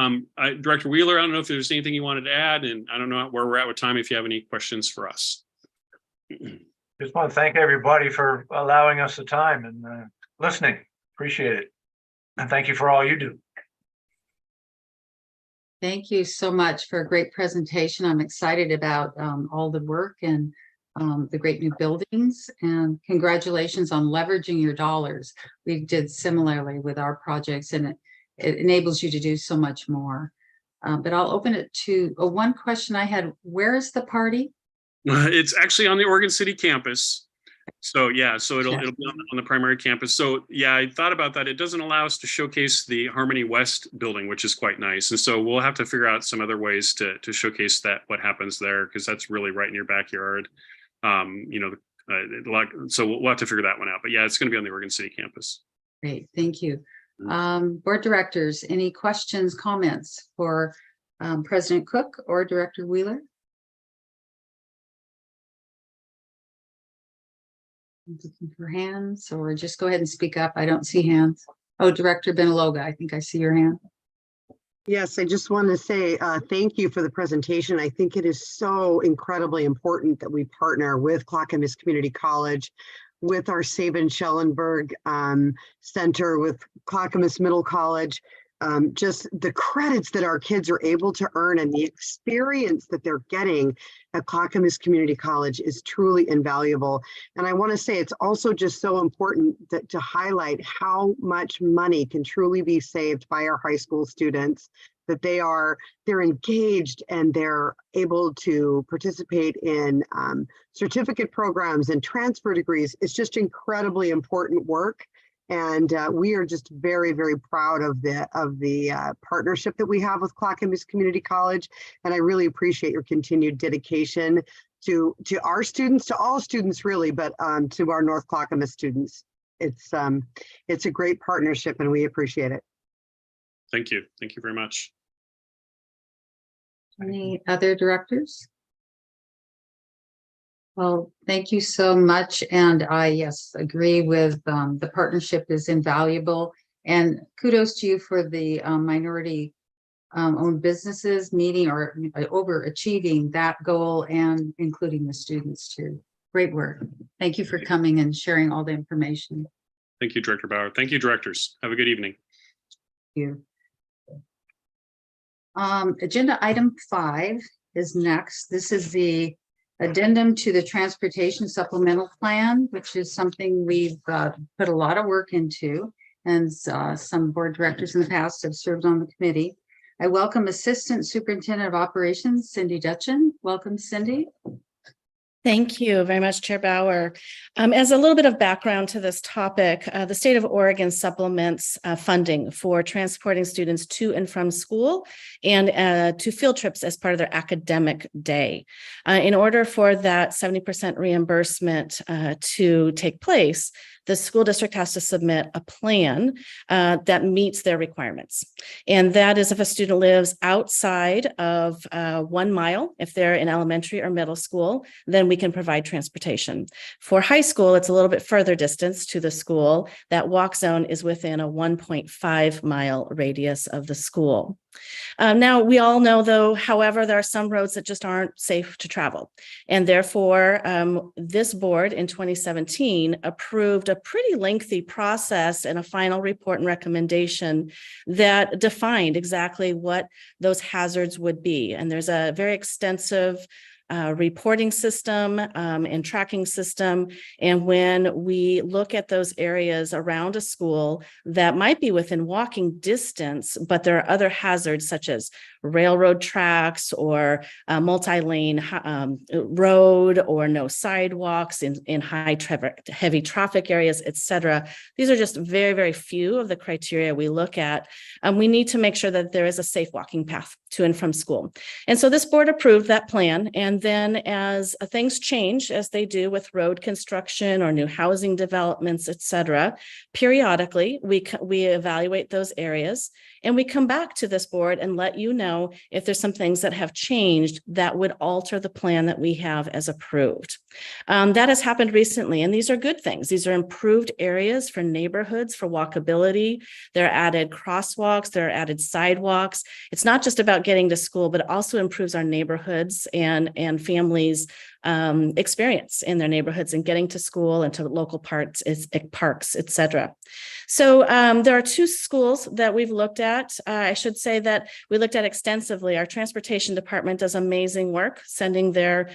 Speaker 10: Director Wheeler, I don't know if there's anything you wanted to add, and I don't know where we're at with time, if you have any questions for us.
Speaker 11: Just want to thank everybody for allowing us the time and listening. Appreciate it. And thank you for all you do.
Speaker 1: Thank you so much for a great presentation. I'm excited about all the work and the great new buildings, and congratulations on leveraging your dollars. We did similarly with our projects, and it enables you to do so much more. But I'll open it to one question I had. Where is the party?
Speaker 10: It's actually on the Oregon City campus. So yeah, so it'll be on the primary campus. So yeah, I thought about that. It doesn't allow us to showcase the Harmony West building, which is quite nice. And so we'll have to figure out some other ways to showcase what happens there, because that's really right in your backyard. So we'll have to figure that one out. But yeah, it's going to be on the Oregon City campus.
Speaker 1: Great, thank you. Board directors, any questions, comments for President Cook or Director Wheeler? I'm looking for hands, or just go ahead and speak up. I don't see hands. Oh, Director Benaloga, I think I see your hand.
Speaker 4: Yes, I just want to say thank you for the presentation. I think it is so incredibly important that we partner with Clackamas Community College, with our Sabin Schellenberg Center, with Clackamas Middle College. Just the credits that our kids are able to earn and the experience that they're getting at Clackamas Community College is truly invaluable. And I want to say it's also just so important to highlight how much money can truly be saved by our high school students, that they're engaged and they're able to participate in certificate programs and transfer degrees. It's just incredibly important work. And we are just very, very proud of the partnership that we have with Clackamas Community College. And I really appreciate your continued dedication to our students, to all students really, but to our North Clackamas students. It's a great partnership and we appreciate it.
Speaker 10: Thank you. Thank you very much.
Speaker 1: Any other directors? Well, thank you so much. And I, yes, agree with the partnership is invaluable. And kudos to you for the minority owned businesses meeting or overachieving that goal and including the students too. Great work. Thank you for coming and sharing all the information.
Speaker 10: Thank you, Director Bauer. Thank you, directors. Have a good evening.
Speaker 1: Thank you. Agenda item 5 is next. This is the addendum to the transportation supplemental plan, which is something we've put a lot of work into, and some board directors in the past have served on the committee. I welcome Assistant Superintendent of Operations, Cindy Dutchin. Welcome, Cindy.
Speaker 12: Thank you very much, Chair Bauer. As a little bit of background to this topic, the state of Oregon supplements funding for transporting students to and from school and to field trips as part of their academic day. In order for that 70% reimbursement to take place, the school district has to submit a plan that meets their requirements. And that is if a student lives outside of 1 mile, if they're in elementary or middle school, then we can provide transportation. For high school, it's a little bit further distance to the school. That walk zone is within a 1.5 mile radius of the school. Now, we all know, though, however, there are some roads that just aren't safe to travel. And therefore, this board in 2017 approved a pretty lengthy process and a final report and recommendation that defined exactly what those hazards would be. And there's a very extensive reporting system and tracking system. And when we look at those areas around a school that might be within walking distance, but there are other hazards such as railroad tracks or multi-lane road or no sidewalks in heavy traffic areas, et cetera. These are just very, very few of the criteria we look at. We need to make sure that there is a safe walking path to and from school. And so this board approved that plan. And then as things change, as they do with road construction or new housing developments, et cetera, periodically we evaluate those areas and we come back to this board and let you know if there's some things that have changed that would alter the plan that we have as approved. That has happened recently, and these are good things. These are improved areas for neighborhoods, for walkability. There are added crosswalks, there are added sidewalks. It's not just about getting to school, but it also improves our neighborhoods and families' experience in their neighborhoods and getting to school and to local parks, et cetera. So there are 2 schools that we've looked at. I should say that we looked at extensively. Our transportation department does amazing work, sending their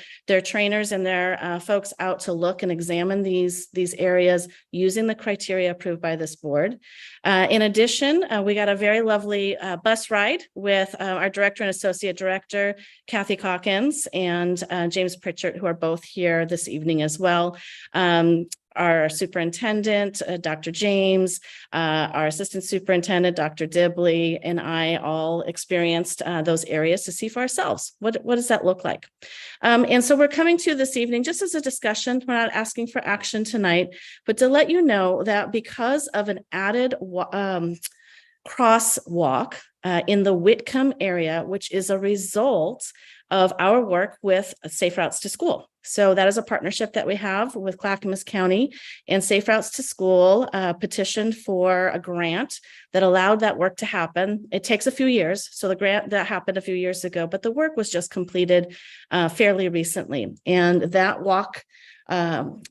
Speaker 12: trainers and their folks out to look and examine these areas using the criteria approved by this board. In addition, we got a very lovely bus ride with our director and associate director, Kathy Calkins, and James Pritchard, who are both here this evening as well. Our superintendent, Dr. James, our assistant superintendent, Dr. Dibley, and I all experienced those areas to see for ourselves. What does that look like? And so we're coming to this evening just as a discussion. We're not asking for action tonight, but to let you know that because of an added crosswalk in the Whitcomb area, which is a result of our work with Safe Routes to School. So that is a partnership that we have with Clackamas County, and Safe Routes to School petitioned for a grant that allowed that work to happen. It takes a few years. So the grant that happened a few years ago, but the work was just completed fairly recently. And that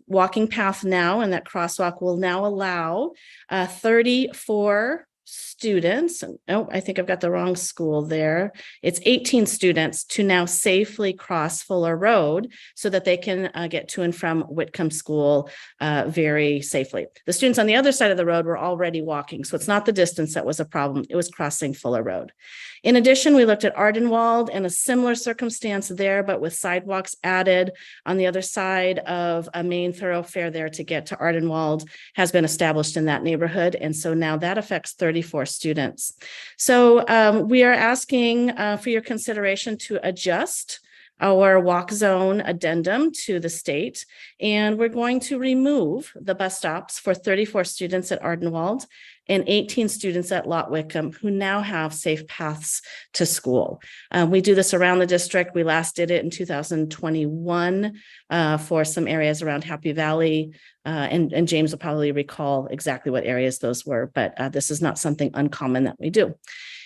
Speaker 12: walking path now and that crosswalk will now allow 34 students. Oh, I think I've got the wrong school there. It's 18 students to now safely cross Fuller Road so that they can get to and from Whitcomb School very safely. The students on the other side of the road were already walking, so it's not the distance that was a problem. It was crossing Fuller Road. In addition, we looked at Ardenwald and a similar circumstance there, but with sidewalks added on the other side of a main thoroughfare there to get to Ardenwald has been established in that neighborhood. And so now that affects 34 students. So we are asking for your consideration to adjust our walk zone addendum to the state, and we're going to remove the bus stops for 34 students at Ardenwald and 18 students at Lot Wickham who now have safe paths to school. We do this around the district. We last did it in 2021 for some areas around Happy Valley, and James will probably recall exactly what areas those were, but this is not something uncommon that we do.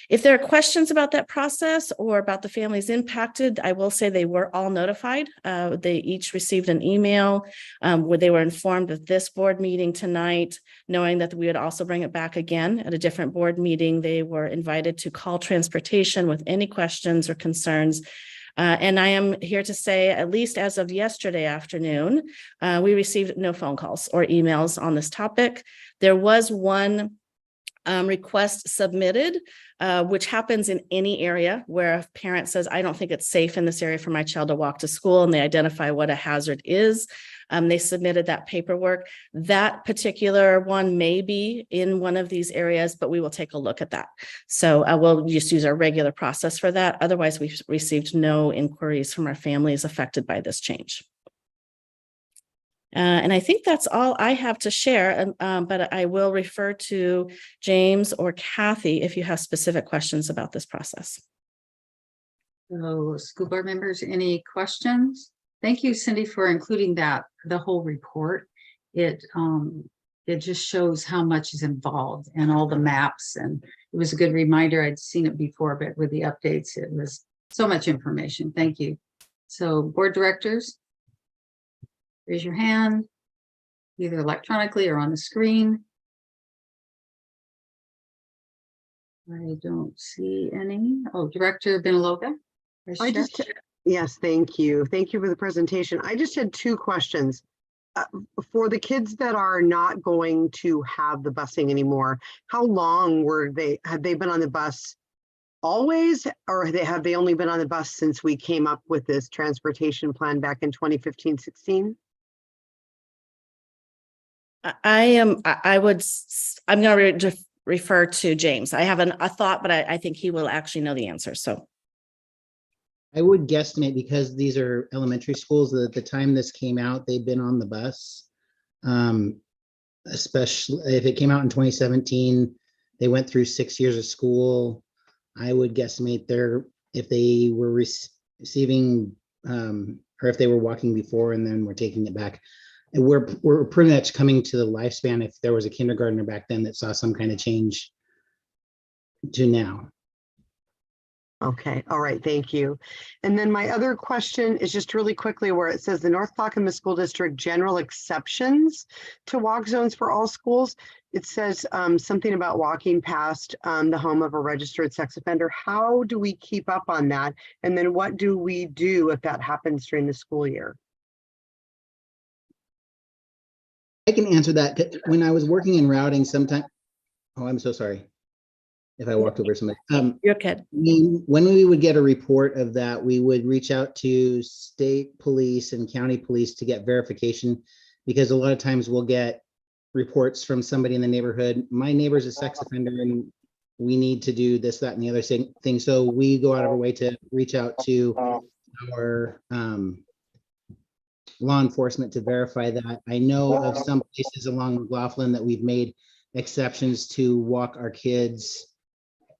Speaker 12: If there are questions about that process or about the families impacted, I will say they were all notified. They each received an email where they were informed of this board meeting tonight, knowing that we would also bring it back again at a different board meeting. They were invited to call transportation with any questions or concerns. And I am here to say, at least as of yesterday afternoon, we received no phone calls or emails on this topic. There was one request submitted, which happens in any area where a parent says, I don't think it's safe in this area for my child to walk to school, and they identify what a hazard is. They submitted that paperwork. That particular one may be in one of these areas, but we will take a look at that. So we'll just use our regular process for that. Otherwise, we've received no inquiries from our families affected by this change. And I think that's all I have to share, but I will refer to James or Kathy if you have specific questions about this process.
Speaker 1: So, school board members, any questions? Thank you, Cindy, for including that, the whole report. It just shows how much is involved and all the maps, and it was a good reminder. I'd seen it before, but with the updates, it was so much information. Thank you. So, board directors, raise your hand, either electronically or on the screen. I don't see any. Oh, Director Benaloga.
Speaker 4: Yes, thank you. Thank you for the presentation. I just had two questions. For the kids that are not going to have the busing anymore, how long have they been on the bus always, or have they only been on the bus since we came up with this transportation plan back in 2015-16?
Speaker 12: I'm going to refer to James. I have a thought, but I think he will actually know the answer. So
Speaker 13: I would guesstimate, because these are elementary schools, that at the time this came out, they've been on the bus. Especially if it came out in 2017, they went through 6 years of school. I would guesstimate if they were receiving, or if they were walking before and then we're taking it back. And we're pretty much coming to the lifespan, if there was a kindergartner back then that saw some kind of change, to now.
Speaker 4: Okay, all right, thank you. And then my other question is just really quickly, where it says the North Clackamas School District general exceptions to walk zones for all schools. It says something about walking past the home of a registered sex offender. How do we keep up on that? And then what do we do if that happens during the school year?
Speaker 13: I can answer that. When I was working in routing sometime, oh, I'm so sorry if I walked over somebody.
Speaker 12: You're good.
Speaker 13: When we would get a report of that, we would reach out to state police and county police to get verification, because a lot of times we'll get reports from somebody in the neighborhood. My neighbor's a sex offender and we need to do this, that, and the other thing. So we go out of our way to reach out to our law enforcement to verify that. I know of some places along McLaughlin that we've made exceptions to walk our kids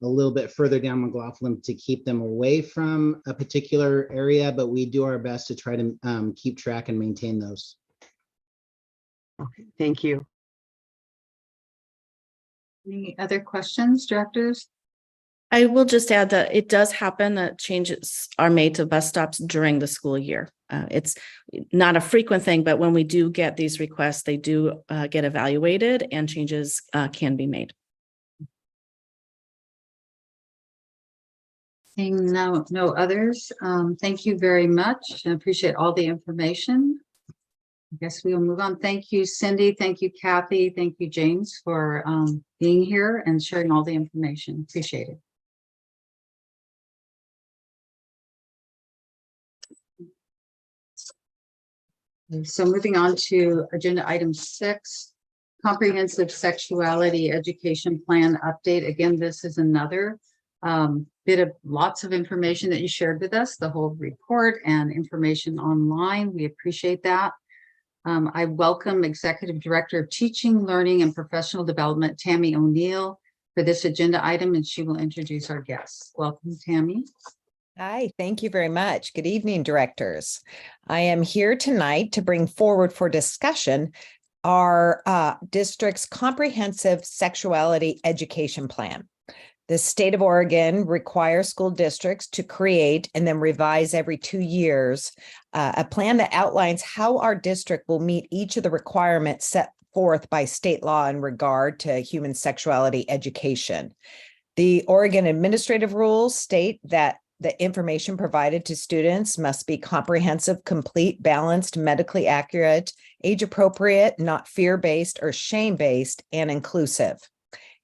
Speaker 13: a little bit further down McLaughlin to keep them away from a particular area, but we do our best to try to keep track and maintain those.
Speaker 4: Okay, thank you.
Speaker 1: Any other questions, directors?
Speaker 12: I will just add that it does happen that changes are made to bus stops during the school year. It's not a frequent thing, but when we do get these requests, they do get evaluated and changes can be made.
Speaker 1: Seeing no others, thank you very much. I appreciate all the information. I guess we will move on. Thank you, Cindy. Thank you, Kathy. Thank you, James, for being here and sharing all the information. Appreciate it. So moving on to agenda item 6, comprehensive sexuality education plan update. Again, this is another bit of lots of information that you shared with us, the whole report and information online. We appreciate that. I welcome Executive Director of Teaching, Learning, and Professional Development, Tammy O'Neill, for this agenda item, and she will introduce our guests. Welcome, Tammy.
Speaker 14: Hi, thank you very much. Good evening, directors. I am here tonight to bring forward for discussion our district's comprehensive sexuality education plan. The state of Oregon requires school districts to create and then revise every 2 years a plan that outlines how our district will meet each of the requirements set forth by state law in regard to human sexuality education. The Oregon administrative rules state that the information provided to students must be comprehensive, complete, balanced, medically accurate, age appropriate, not fear-based or shame-based, and inclusive.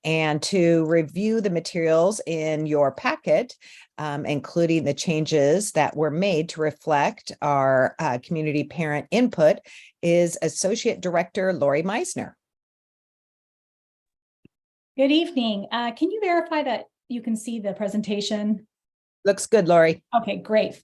Speaker 14: And to review the materials in your packet, including the changes that were made to reflect our community parent input, is Associate Director Lori Meisner.
Speaker 15: Good evening. Can you verify that you can see the presentation?
Speaker 14: Looks good, Lori.
Speaker 15: Okay, great.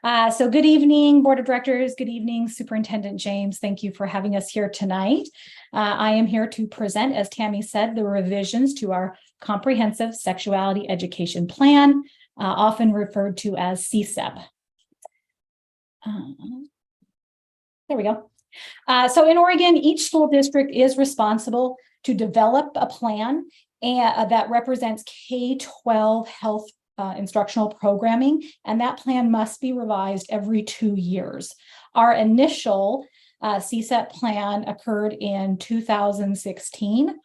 Speaker 15: So good evening, Board of Directors. Good evening, Superintendent James. Thank you for having us here tonight. I am here to present, as Tammy said, the revisions to our comprehensive sexuality education plan, often referred to as CSEP. There we go. So in Oregon, each school district is responsible to develop a plan that represents K-12 health instructional programming, and that plan must be revised every 2 years. Our initial CSEP plan occurred in 2016.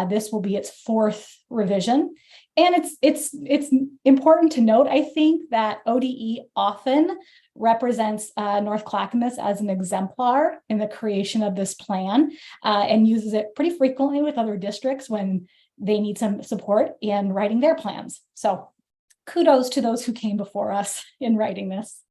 Speaker 15: This will be its 4th revision. And it's important to note, I think, that ODE often represents North Clackamas as an exemplar in the creation of this plan and uses it pretty frequently with other districts when they need some support in writing their plans. So kudos to those who came before us in writing this.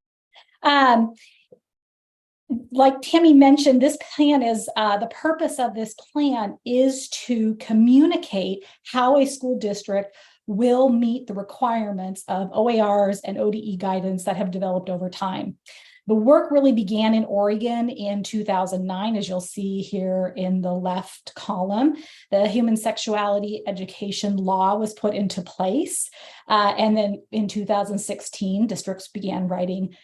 Speaker 15: Like Tammy mentioned, this plan is, the purpose of this plan is to communicate how a school district will meet the requirements of OARs and ODE guidance that have developed over time. The work really began in Oregon in 2009, as you'll see here in the left column. The human sexuality education law was put into place. And then in 2016, districts began writing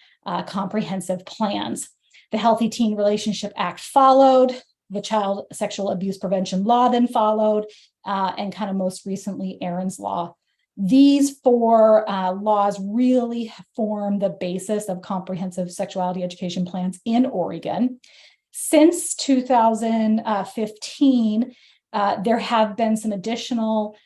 Speaker 15: comprehensive plans. The Healthy Teen Relationship Act followed. The Child Sexual Abuse Prevention Law then followed, and kind of most recently, Aaron's Law. These 4 laws really form the basis of comprehensive sexuality education plans in Oregon. Since 2015, there have been some additional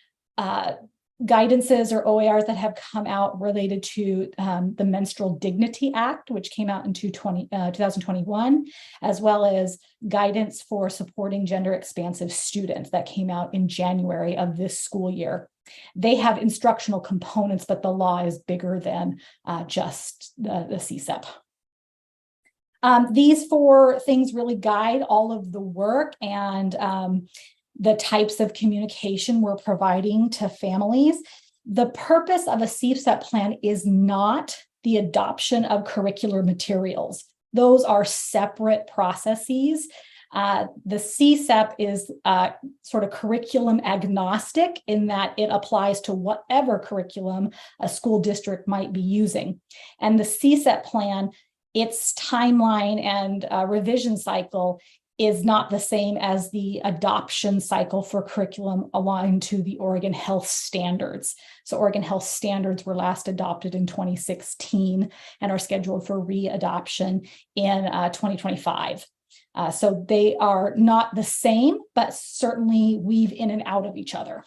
Speaker 15: guidances or OARs that have come out related to the Menstrual Dignity Act, which came out in 2021, as well as guidance for supporting gender expansive students that came out in January of this school year. They have instructional components, but the law is bigger than just the CSEP. These 4 things really guide all of the work and the types of communication we're providing to families. The purpose of a CSEP plan is not the adoption of curricular materials. Those are separate processes. The CSEP is sort of curriculum agnostic in that it applies to whatever curriculum a school district might be using. And the CSEP plan, its timeline and revision cycle is not the same as the adoption cycle for curriculum aligned to the Oregon Health Standards. So Oregon Health Standards were last adopted in 2016 and are scheduled for re-adoption in 2025. So they are not the same, but certainly weave in and out of each other.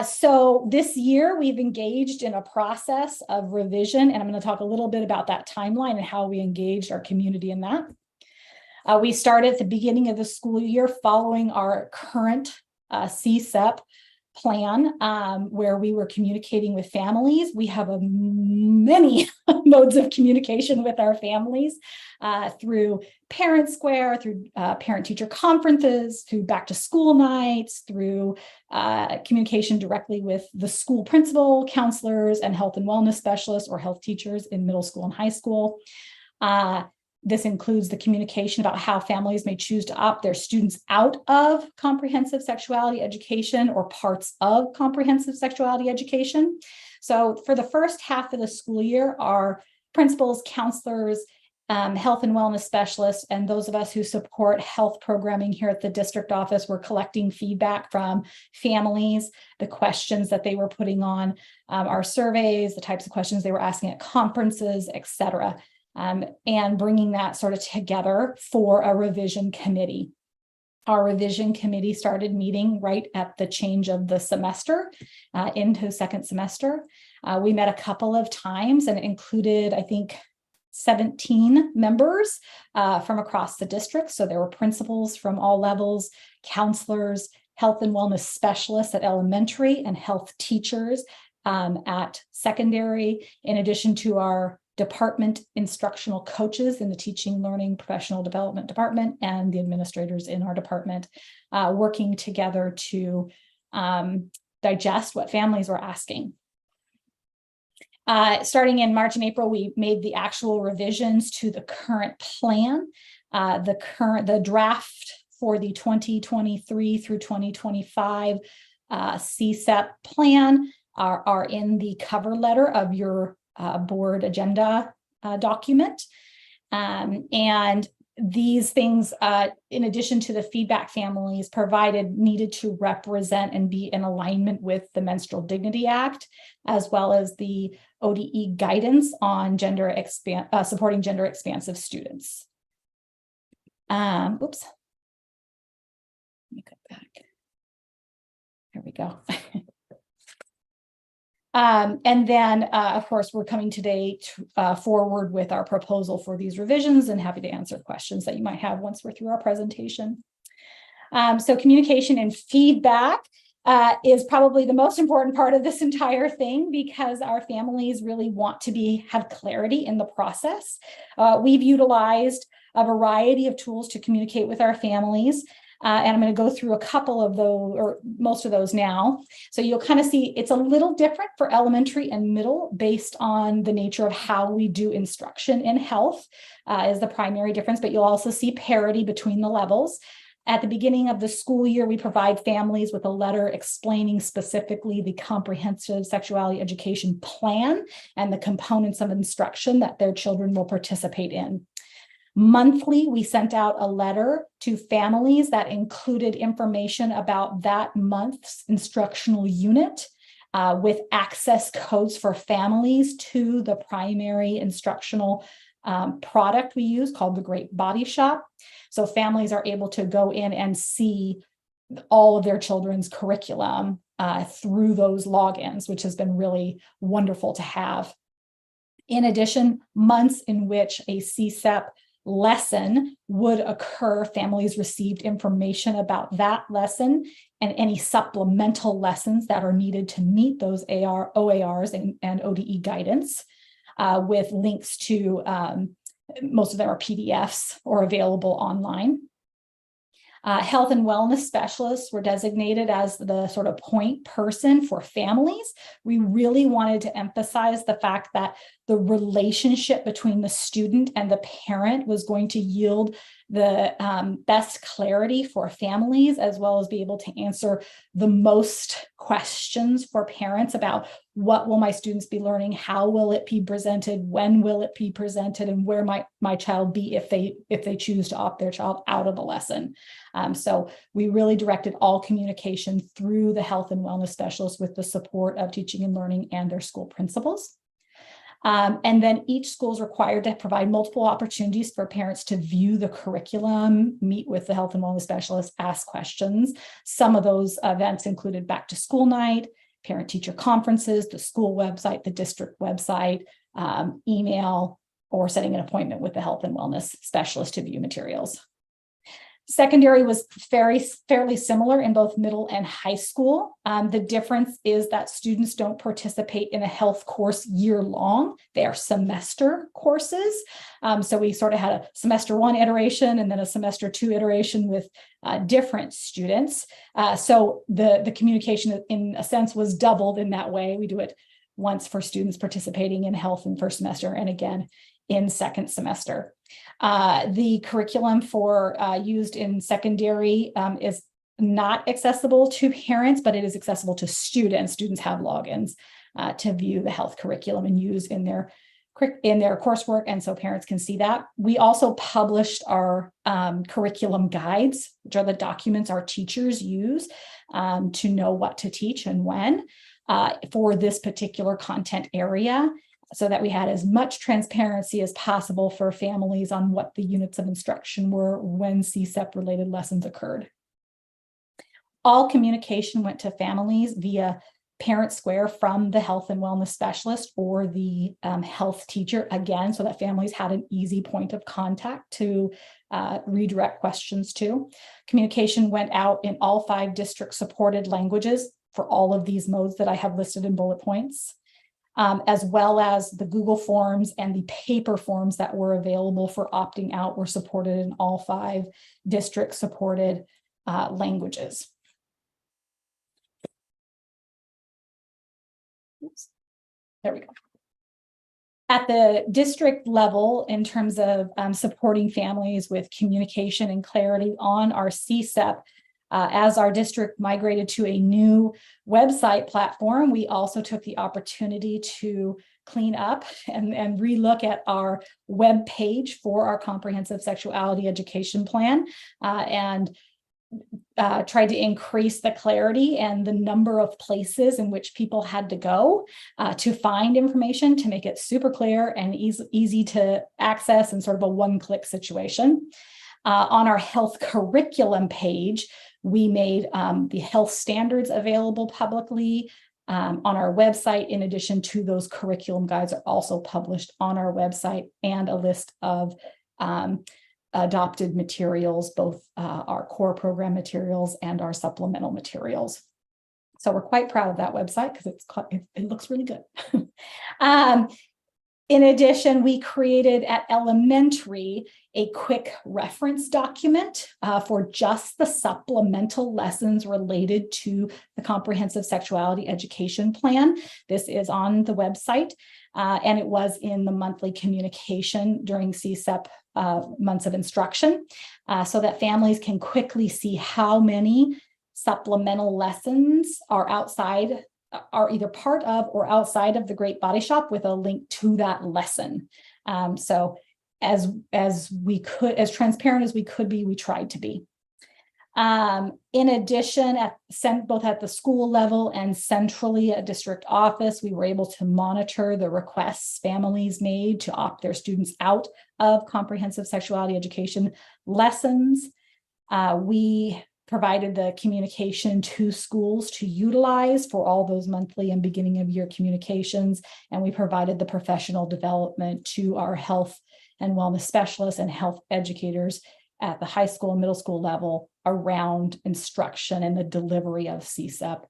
Speaker 15: So this year we've engaged in a process of revision, and I'm going to talk a little bit about that timeline and how we engaged our community in that. We started at the beginning of the school year following our current CSEP plan where we were communicating with families. We have many modes of communication with our families through Parent Square, through parent-teacher conferences, through back-to-school nights, through communication directly with the school principal, counselors, and health and wellness specialists or health teachers in middle school and high school. This includes the communication about how families may choose to opt their students out of comprehensive sexuality education or parts of comprehensive sexuality education. So for the first half of the school year, our principals, counselors, health and wellness specialists, and those of us who support health programming here at the district office were collecting feedback from families, the questions that they were putting on our surveys, the types of questions they were asking at conferences, et cetera. And bringing that sort of together for a revision committee. Our revision committee started meeting right at the change of the semester into second semester. We met a couple of times and it included, I think, 17 members from across the district. So there were principals from all levels, counselors, health and wellness specialists at elementary, and health teachers at secondary, in addition to our department instructional coaches in the teaching, learning, professional development department, and the administrators in our department, working together to digest what families were asking. Starting in March and April, we made the actual revisions to the current plan. The draft for the 2023 through 2025 CSEP plan are in the cover letter of your board agenda document. And these things, in addition to the feedback families provided, needed to represent and be in alignment with the Menstrual Dignity Act, as well as the ODE guidance on supporting gender expansive students. Oops. Let me go back. There we go. And then, of course, we're coming today forward with our proposal for these revisions, and happy to answer questions that you might have once we're through our presentation. So communication and feedback is probably the most important part of this entire thing, because our families really want to have clarity in the process. We've utilized a variety of tools to communicate with our families. And I'm going to go through a couple of those, or most of those now. So you'll kind of see it's a little different for elementary and middle based on the nature of how we do instruction in health is the primary difference, but you'll also see parity between the levels. At the beginning of the school year, we provide families with a letter explaining specifically the comprehensive sexuality education plan and the components of instruction that their children will participate in. Monthly, we sent out a letter to families that included information about that month's instructional unit with access codes for families to the primary instructional product we use called the Great Body Shop. So families are able to go in and see all of their children's curriculum through those logins, which has been really wonderful to have. In addition, months in which a CSEP lesson would occur, families received information about that lesson and any supplemental lessons that are needed to meet those OARs and ODE guidance with links to, most of them are PDFs or available online. Health and wellness specialists were designated as the sort of point person for families. We really wanted to emphasize the fact that the relationship between the student and the parent was going to yield the best clarity for families, as well as be able to answer the most questions for parents about what will my students be learning, how will it be presented, when will it be presented, and where might my child be if they choose to opt their child out of the lesson. So we really directed all communication through the health and wellness specialists with the support of teaching and learning and their school principals. And then each school is required to provide multiple opportunities for parents to view the curriculum, meet with the health and wellness specialists, ask questions. Some of those events included back to school night, parent-teacher conferences, the school website, the district website, email, or setting an appointment with the health and wellness specialist to view materials. Secondary was fairly similar in both middle and high school. The difference is that students don't participate in a health course year long. They are semester courses. So we sort of had a semester 1 iteration and then a semester 2 iteration with different students. So the communication in a sense was doubled in that way. We do it once for students participating in health in first semester and again in second semester. The curriculum for used in secondary is not accessible to parents, but it is accessible to students. Students have logins to view the health curriculum and use in their coursework, and so parents can see that. We also published our curriculum guides, which are the documents our teachers use to know what to teach and when for this particular content area, so that we had as much transparency as possible for families on what the units of instruction were when CSEP related lessons occurred. All communication went to families via Parent Square from the health and wellness specialist or the health teacher, again, so that families had an easy point of contact to redirect questions to. Communication went out in all 5 district supported languages for all of these modes that I have listed in bullet points. As well as the Google Forms and the paper forms that were available for opting out were supported in all 5 district supported languages. Oops. There we go. At the district level, in terms of supporting families with communication and clarity on our CSEP, as our district migrated to a new website platform, we also took the opportunity to clean up and relook at our web page for our comprehensive sexuality education plan and tried to increase the clarity and the number of places in which people had to go to find information, to make it super clear and easy to access and sort of a one-click situation. On our health curriculum page, we made the health standards available publicly on our website. In addition to those curriculum guides are also published on our website, and a list of adopted materials, both our core program materials and our supplemental materials. So we're quite proud of that website because it looks really good. In addition, we created at elementary a quick reference document for just the supplemental lessons related to the comprehensive sexuality education plan. This is on the website, and it was in the monthly communication during CSEP months of instruction, so that families can quickly see how many supplemental lessons are either part of or outside of the Great Body Shop, with a link to that lesson. So as we could, as transparent as we could be, we tried to be. In addition, both at the school level and centrally at district office, we were able to monitor the requests families made to opt their students out of comprehensive sexuality education lessons. We provided the communication to schools to utilize for all those monthly and beginning of year communications. And we provided the professional development to our health and wellness specialists and health educators at the high school and middle school level around instruction and the delivery of CSEP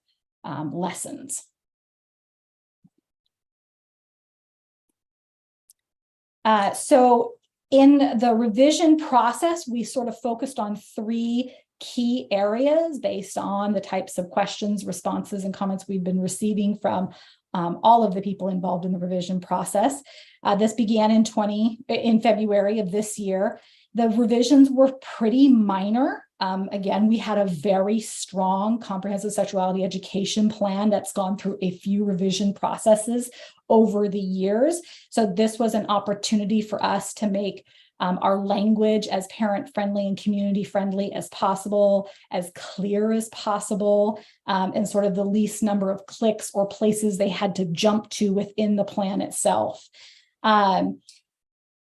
Speaker 15: lessons. So in the revision process, we sort of focused on 3 key areas based on the types of questions, responses, and comments we've been receiving from all of the people involved in the revision process. This began in February of this year. The revisions were pretty minor. Again, we had a very strong comprehensive sexuality education plan that's gone through a few revision processes over the years. So this was an opportunity for us to make our language as parent-friendly and community-friendly as possible, as clear as possible, and sort of the least number of clicks or places they had to jump to within the plan itself.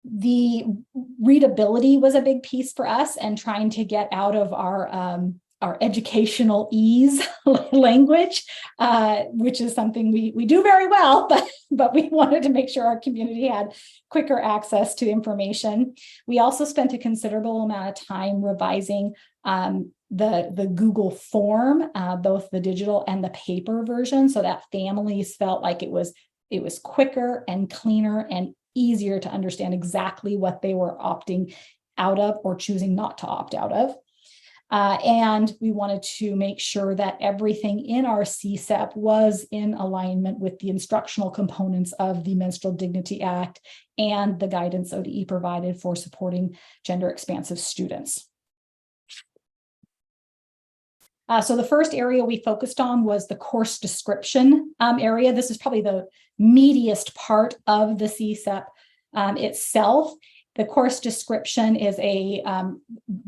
Speaker 15: The readability was a big piece for us, and trying to get out of our our educational ease language, which is something we do very well, but we wanted to make sure our community had quicker access to information. We also spent a considerable amount of time revising the Google form, both the digital and the paper version, so that families felt like it was quicker and cleaner and easier to understand exactly what they were opting out of or choosing not to opt out of. And we wanted to make sure that everything in our CSEP was in alignment with the instructional components of the Menstrual Dignity Act and the guidance ODE provided for supporting gender expansive students. So the first area we focused on was the course description area. This is probably the meatiest part of the CSEP itself. The course description is a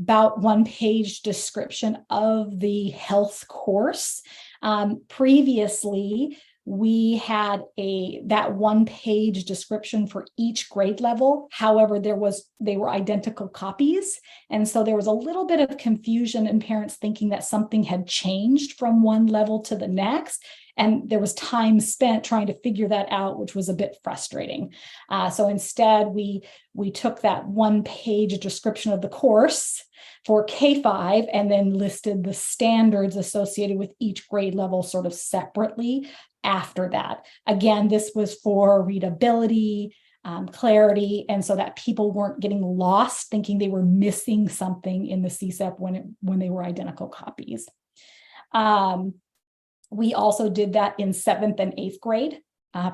Speaker 15: about one-page description of the health course. Previously, we had that one-page description for each grade level. However, they were identical copies. And so there was a little bit of confusion in parents thinking that something had changed from one level to the next. And there was time spent trying to figure that out, which was a bit frustrating. So instead, we took that one-page description of the course for K-5 and then listed the standards associated with each grade level sort of separately after that. Again, this was for readability, clarity, and so that people weren't getting lost thinking they were missing something in the CSEP when they were identical copies. We also did that in 7th and 8th grade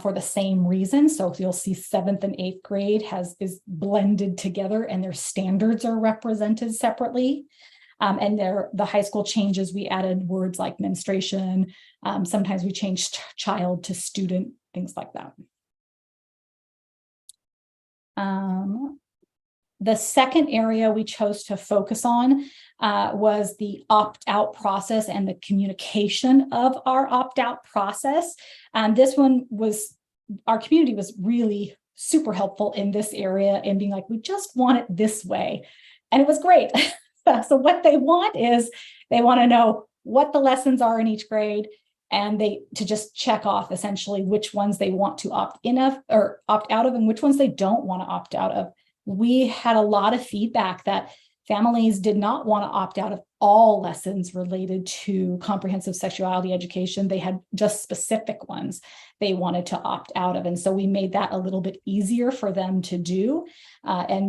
Speaker 15: for the same reason. So you'll see 7th and 8th grade is blended together and their standards are represented separately. And the high school changes, we added words like menstruation. Sometimes we changed child to student, things like that. The second area we chose to focus on was the opt-out process and the communication of our opt-out process. This one our community was really super helpful in this area in being like, we just want it this way. And it was great. So what they want is they want to know what the lessons are in each grade and to just check off essentially which ones they want to opt in of or opt out of and which ones they don't want to opt out of. We had a lot of feedback that families did not want to opt out of all lessons related to comprehensive sexuality education. They had just specific ones they wanted to opt out of. And so we made that a little bit easier for them to do and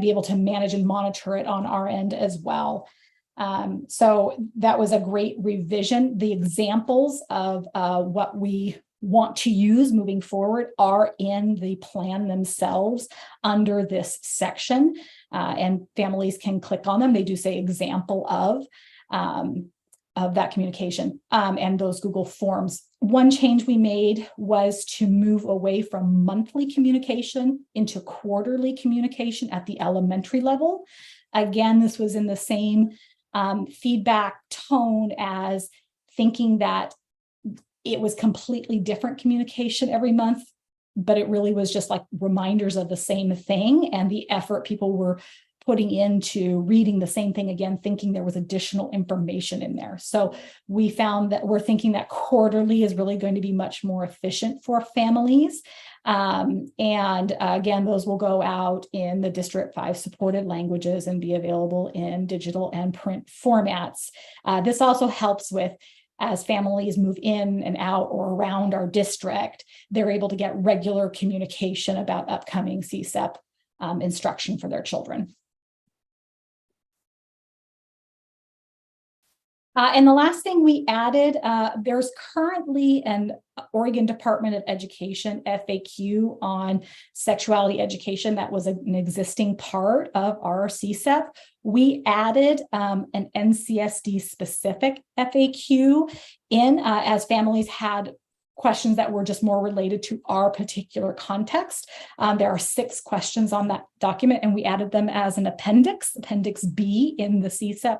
Speaker 15: be able to manage and monitor it on our end as well. So that was a great revision. The examples of what we want to use moving forward are in the plan themselves under this section, and families can click on them. They do say example of that communication and those Google Forms. One change we made was to move away from monthly communication into quarterly communication at the elementary level. Again, this was in the same feedback tone as thinking that it was completely different communication every month, but it really was just like reminders of the same thing and the effort people were putting into reading the same thing again, thinking there was additional information in there. So we found that we're thinking that quarterly is really going to be much more efficient for families. Again, those will go out in the District 5 supported languages and be available in digital and print formats. This also helps with as families move in and out or around our district, they're able to get regular communication about upcoming CSEP instruction for their children. And the last thing we added, there's currently an Oregon Department of Education FAQ on sexuality education that was an existing part of our CSEP. We added an NCSD specific FAQ in as families had questions that were just more related to our particular context. There are 6 questions on that document, and we added them as an appendix B in the CSEP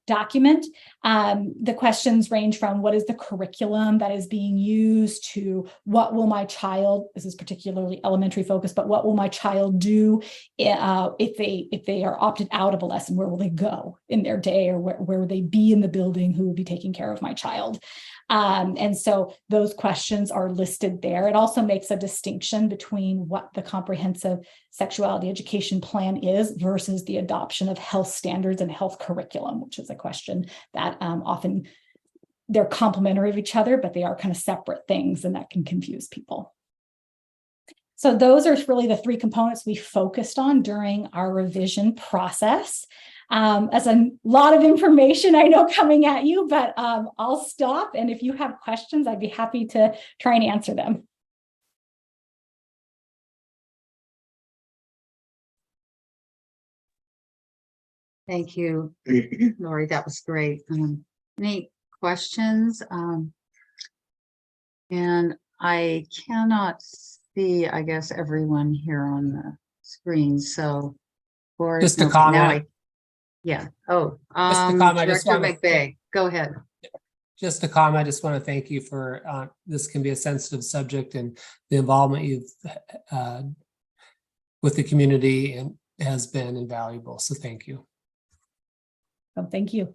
Speaker 15: document. The questions range from what is the curriculum that is being used to what will my child, this is particularly elementary focused, but what will my child do if they are opted out of a lesson? Where will they go in their day, or where will they be in the building? Who will be taking care of my child? And so those questions are listed there. It also makes a distinction between what the comprehensive sexuality education plan is versus the adoption of health standards and health curriculum, which is a question that often they're complementary of each other, but they are kind of separate things, and that can confuse people. So those are really the three components we focused on during our revision process. As a lot of information I know coming at you, but I'll stop. And if you have questions, I'd be happy to try and answer them.
Speaker 1: Thank you, Lori. That was great. Any questions? And I cannot see, I guess, everyone here on the screen. So, for
Speaker 5: Just a comment.
Speaker 1: Yeah. Oh,
Speaker 5: Just a comment.
Speaker 1: Director McVeigh, go ahead.
Speaker 5: Just a comment. I just want to thank you for this can be a sensitive subject, and the involvement you've with the community and has been invaluable. So thank you.
Speaker 15: Oh, thank you.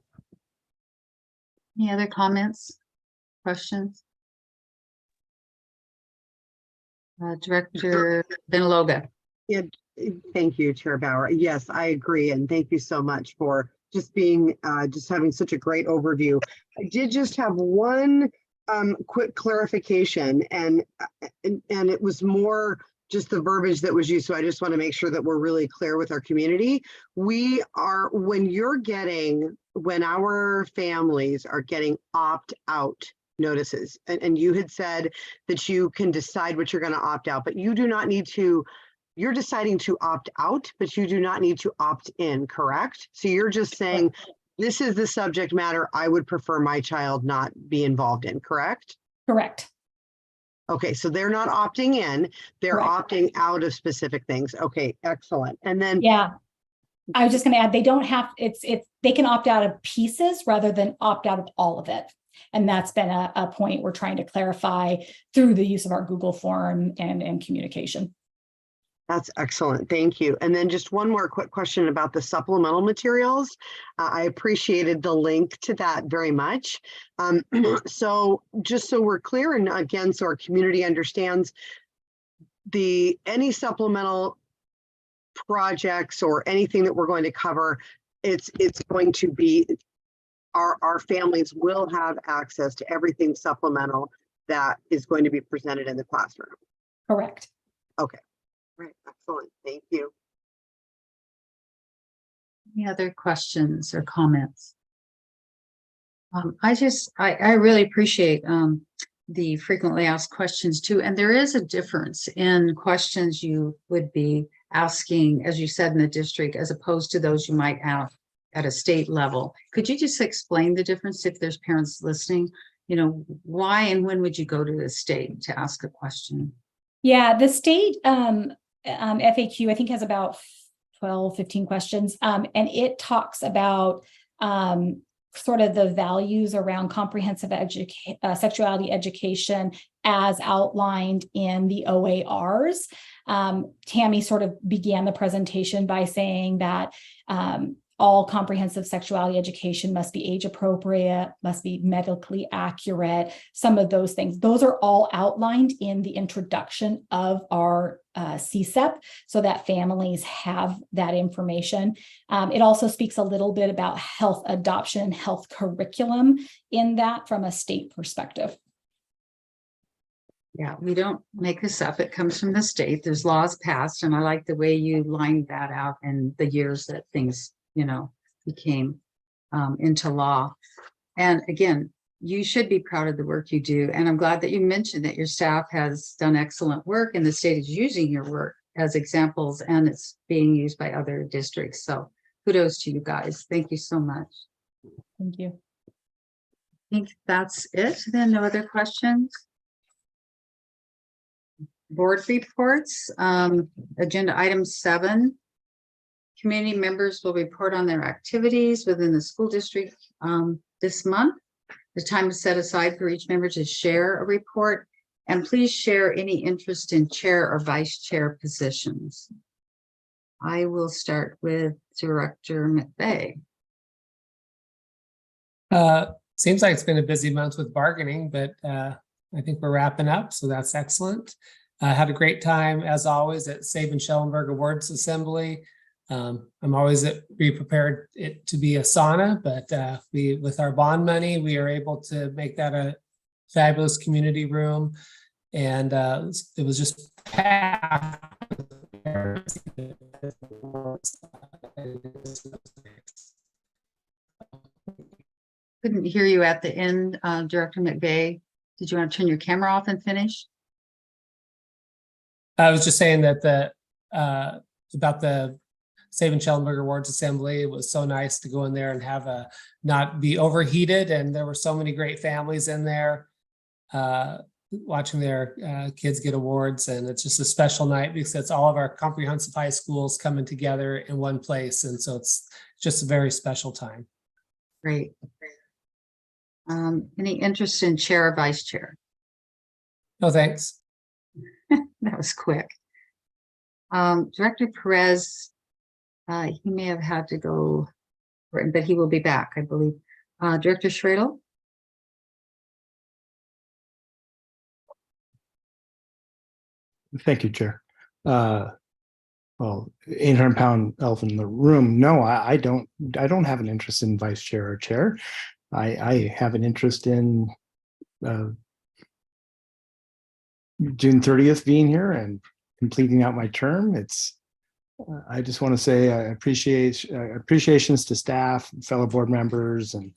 Speaker 1: Any other comments, questions? Director Benaloga.
Speaker 4: Yeah, thank you, Chair Bauer. Yes, I agree. And thank you so much for just being, just having such a great overview. I did just have one quick clarification, and it was more just the verbiage that was used. So I just want to make sure that we're really clear with our community. We are, when our families are getting opt-out notices, and you had said that you can decide what you're going to opt out, but you do not need to. You're deciding to opt out, but you do not need to opt in, correct? So you're just saying, this is the subject matter I would prefer my child not be involved in, correct?
Speaker 15: Correct.
Speaker 4: Okay, so they're not opting in, they're
Speaker 15: Correct.
Speaker 4: opting out of specific things. Okay, excellent. And then
Speaker 15: Yeah, I was just going to add, they don't have, they can opt out of pieces rather than opt out of all of it. And that's been a point we're trying to clarify through the use of our Google form and communication.
Speaker 4: that's excellent. Thank you. And then just one more quick question about the supplemental materials. I appreciated the link to that very much. So just so we're clear, and again, so our community understands, any supplemental projects or anything that we're going to cover, it's going to be, our families will have access to everything supplemental that is going to be presented in the classroom.
Speaker 15: Correct.
Speaker 4: Okay. Right, excellent, thank you.
Speaker 1: Any other questions or comments? I really appreciate the frequently asked questions too. And there is a difference in questions you would be asking, as you said, in the district, as opposed to those you might have at a state level. Could you just explain the difference if there's parents listening? You know, why and when would you go to the state to ask a question?
Speaker 15: Yeah, the state FAQ, I think, has about 12, 15 questions. And it talks about sort of the values around comprehensive sexuality education as outlined in the OARs. Tammy sort of began the presentation by saying that all comprehensive sexuality education must be age appropriate, must be medically accurate, some of those things. Those are all outlined in the introduction of our CSEP so that families have that information. It also speaks a little bit about health adoption and health curriculum in that from a state perspective.
Speaker 1: Yeah, we don't make this up. It comes from the state. There's laws passed, and I like the way you lined that out and the years that things, you know, became into law. And again, you should be proud of the work you do. And I'm glad that you mentioned that your staff has done excellent work and the state is using your work as examples and it's being used by other districts. So kudos to you guys. Thank you so much.
Speaker 15: Thank you.
Speaker 1: I think that's it. Then no other questions. Board reports, agenda item 7. Community members will report on their activities within the school district this month. The time is set aside for each member to share a report, and please share any interest in chair or vice chair positions. I will start with Director McVeigh.
Speaker 5: Seems like it's been a busy month with bargaining, but I think we're wrapping up, so that's excellent. I had a great time, as always, at Sabin-Schellenberg Awards Assembly. I'm always be prepared it to be a sauna, but with our bond money, we are able to make that a fabulous community room, and it was just packed.
Speaker 1: Couldn't hear you at the end, Director McVeigh. Did you want to turn your camera off and finish?
Speaker 5: I was just saying that about the Sabin-Schellenberg Awards Assembly. It was so nice to go in there and have not be overheated, and there were so many great families in there watching their kids get awards, and it's just a special night because it's all of our comprehensive high schools coming together in one place, and so it's just a very special time.
Speaker 1: Great. Any interest in chair or vice chair?
Speaker 5: No, thanks.
Speaker 1: That was quick. Director Perez, he may have had to go, but he will be back, I believe. Director Schradel?
Speaker 2: Thank you, Chair. Well, 800-pound elephant in the room. No, I don't have an interest in vice chair or chair. I have an interest in June 30th being here and completing out my term. I just want to say I appreciations to staff, fellow board members, and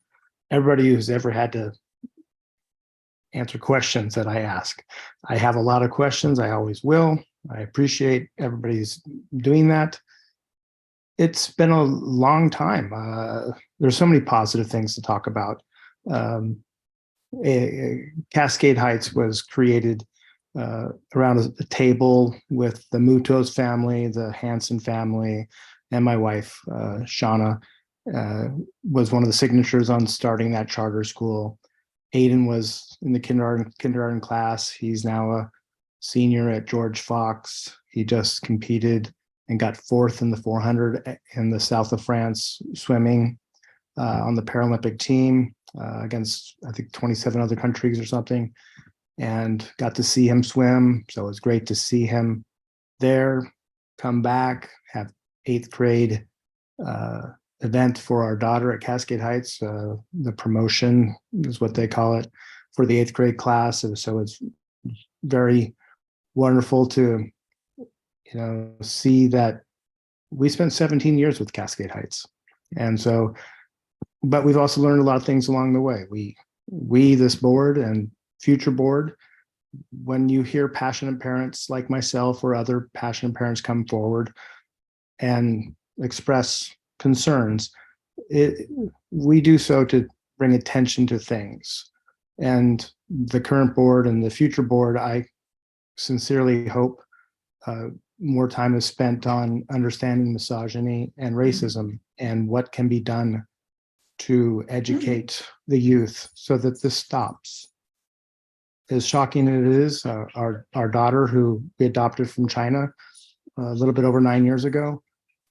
Speaker 2: everybody who's ever had to answer questions that I ask. I have a lot of questions. I always will. I appreciate everybody's doing that. It's been a long time. There's so many positive things to talk about. Cascade Heights was created around a table with the Mutos family, the Hanson family, and my wife, Shauna, was one of the signatures on starting that charter school. Aiden was in the kindergarten class. He's now a senior at George Fox. He just competed and got 4th in the 400 in the south of France swimming on the Paralympic team against, I think, 27 other countries or something, and got to see him swim. So it was great to see him there, come back, have 8th grade event for our daughter at Cascade Heights. The promotion is what they call it for the 8th grade class. And so it's very wonderful to see that we spent 17 years with Cascade Heights. And so, but we've also learned a lot of things along the way. We, this board and future board, when you hear passionate parents like myself or other passionate parents come forward and express concerns, we do so to bring attention to things. And the current board and the future board, I sincerely hope more time is spent on understanding misogyny and racism and what can be done to educate the youth so that this stops. As shocking as it is, our daughter, who we adopted from China a little bit over 9 years ago,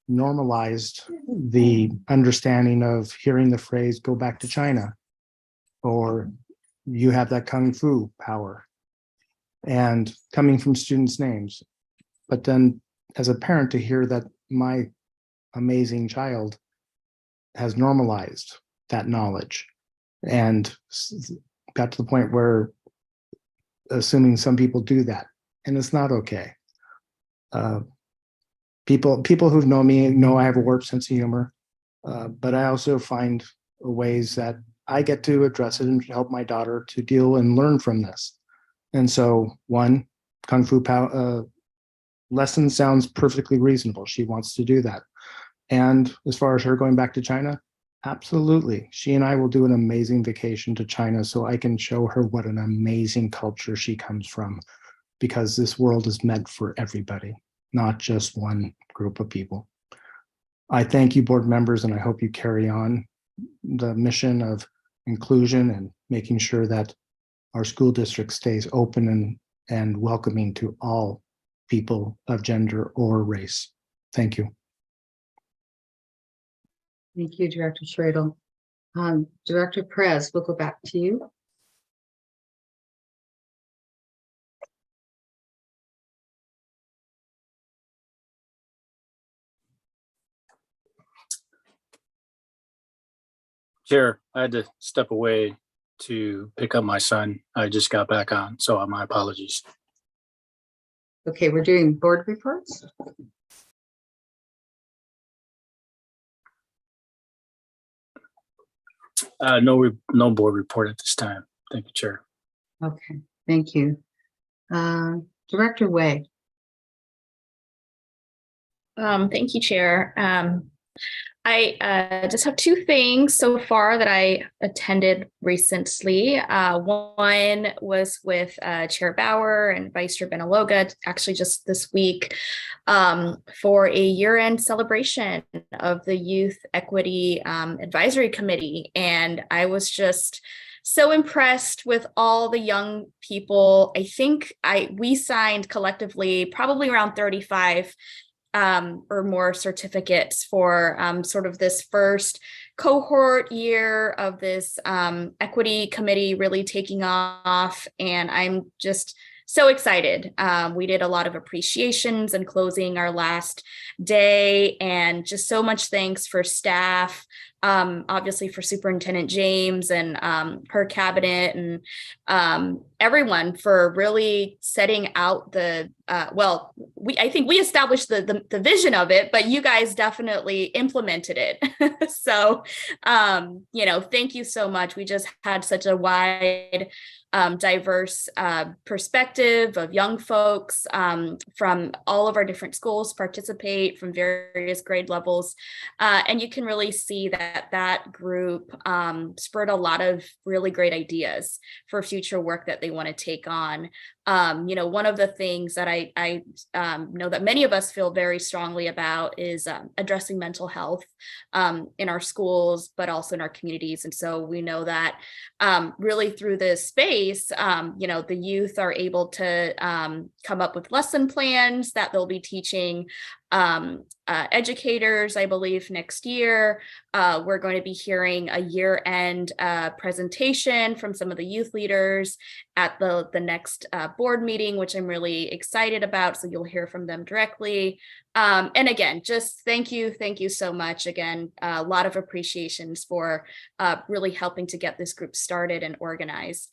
Speaker 2: normalized the understanding of hearing the phrase, go back to China, or you have that kung fu power, and coming from students' names. But then as a parent, to hear that my amazing child has normalized that knowledge and got to the point where assuming some people do that, and it's not okay. People who've known me know I have a warped sense of humor, but I also find ways that I get to address it and help my daughter to deal and learn from this. And so one, Kung Fu lesson sounds perfectly reasonable. She wants to do that. And as far as her going back to China, absolutely. She and I will do an amazing vacation to China so I can show her what an amazing culture she comes from, because this world is meant for everybody, not just one group of people. I thank you, board members, and I hope you carry on the mission of inclusion and making sure that our school district stays open and welcoming to all people of gender or race. Thank you.
Speaker 1: Thank you, Director Schradel. Director Perez, we'll go back to you.
Speaker 3: Chair, I had to step away to pick up my son. I just got back on, so my apologies.
Speaker 1: Okay, we're doing board reports.
Speaker 3: No board report at this time. Thank you, Chair.
Speaker 1: Okay, thank you. Director Way.
Speaker 7: Thank you, Chair. I just have two things so far that I attended recently. One was with Chair Bauer and Vice Chair Benaloga, actually just this week, for a year-end celebration of the Youth Equity Advisory Committee. And I was just so impressed with all the young people. I think we signed collectively probably around 35 or more certificates for sort of this first cohort year of this equity committee really taking off. And I'm just so excited. We did a lot of appreciations and closing our last day, and just so much thanks for staff, obviously for Superintendent James and her cabinet, and everyone for really setting out the, I think we established the vision of it, but you guys definitely implemented it. So, thank you so much. We just had such a wide, diverse perspective of young folks from all of our different schools participate from various grade levels. And you can really see that group spurred a lot of really great ideas for future work that they want to take on. One of the things that I know that many of us feel very strongly about is addressing mental health in our schools, but also in our communities. And so we know that really through this space, the youth are able to come up with lesson plans that they'll be teaching educators, I believe, next year. We're going to be hearing a year-end presentation from some of the youth leaders at the next board meeting, which I'm really excited about. So you'll hear from them directly. And again, just thank you so much. Again, a lot of appreciations for really helping to get this group started and organized.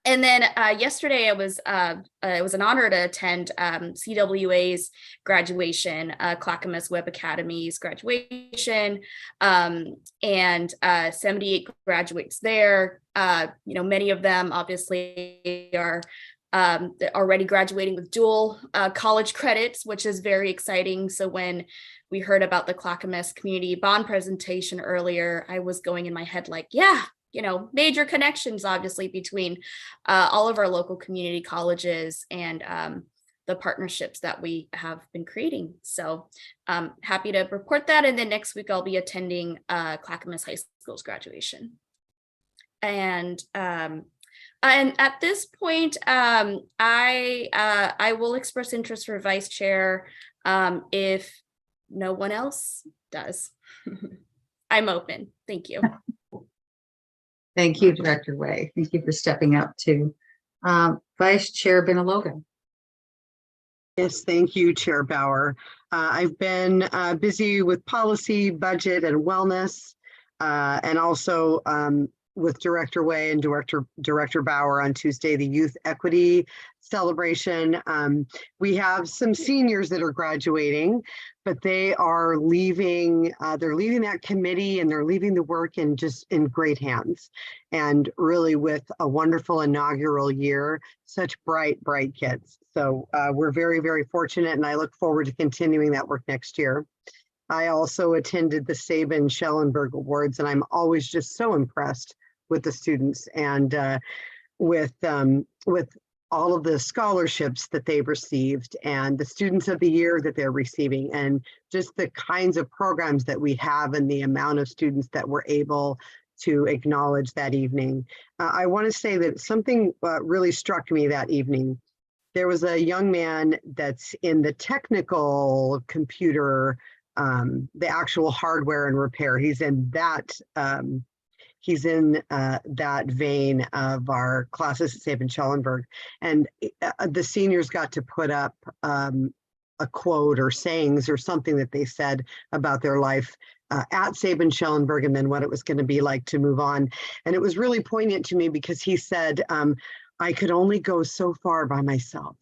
Speaker 7: And then yesterday, it was an honor to attend CWA's graduation, Clackamas Web Academy's graduation, and 78 graduates there. Many of them obviously are already graduating with dual college credits, which is very exciting. So when we heard about the Clackamas Community Bond presentation earlier, I was going in my head like, yeah, major connections, obviously, between all of our local community colleges and the partnerships that we have been creating. So happy to report that. And then next week, I'll be attending Clackamas High School's graduation. And at this point, I will express interest for vice chair if no one else does. I'm open. Thank you.
Speaker 1: Thank you, Director Way. Thank you for stepping up to Vice Chair Benaloga.
Speaker 4: Yes, thank you, Chair Bauer. I've been busy with policy, budget, and wellness, and also with Director Way and Director Bauer on Tuesday, the Youth Equity Celebration. We have some seniors that are graduating, but they are leaving. They're leaving that committee and they're leaving the work in great hands, and really with a wonderful inaugural year. Such bright kids. So we're very, very fortunate, and I look forward to continuing that work next year. I also attended the Sabin Schellenberg Awards, and I'm always just so impressed with the students and with all of the scholarships that they've received and the students of the year that they're receiving, and just the kinds of programs that we have and the amount of students that we're able to acknowledge that evening. I want to say that something really struck me that evening. There was a young man that's in the technical computer, the actual hardware and repair. He's in that that vein of our classes at Sabin-Schellenberg. And the seniors got to put up a quote or sayings or something that they said about their life at Sabin-Schellenberg, and then what it was going to be like to move on. And it was really poignant to me because he said, I could only go so far by myself.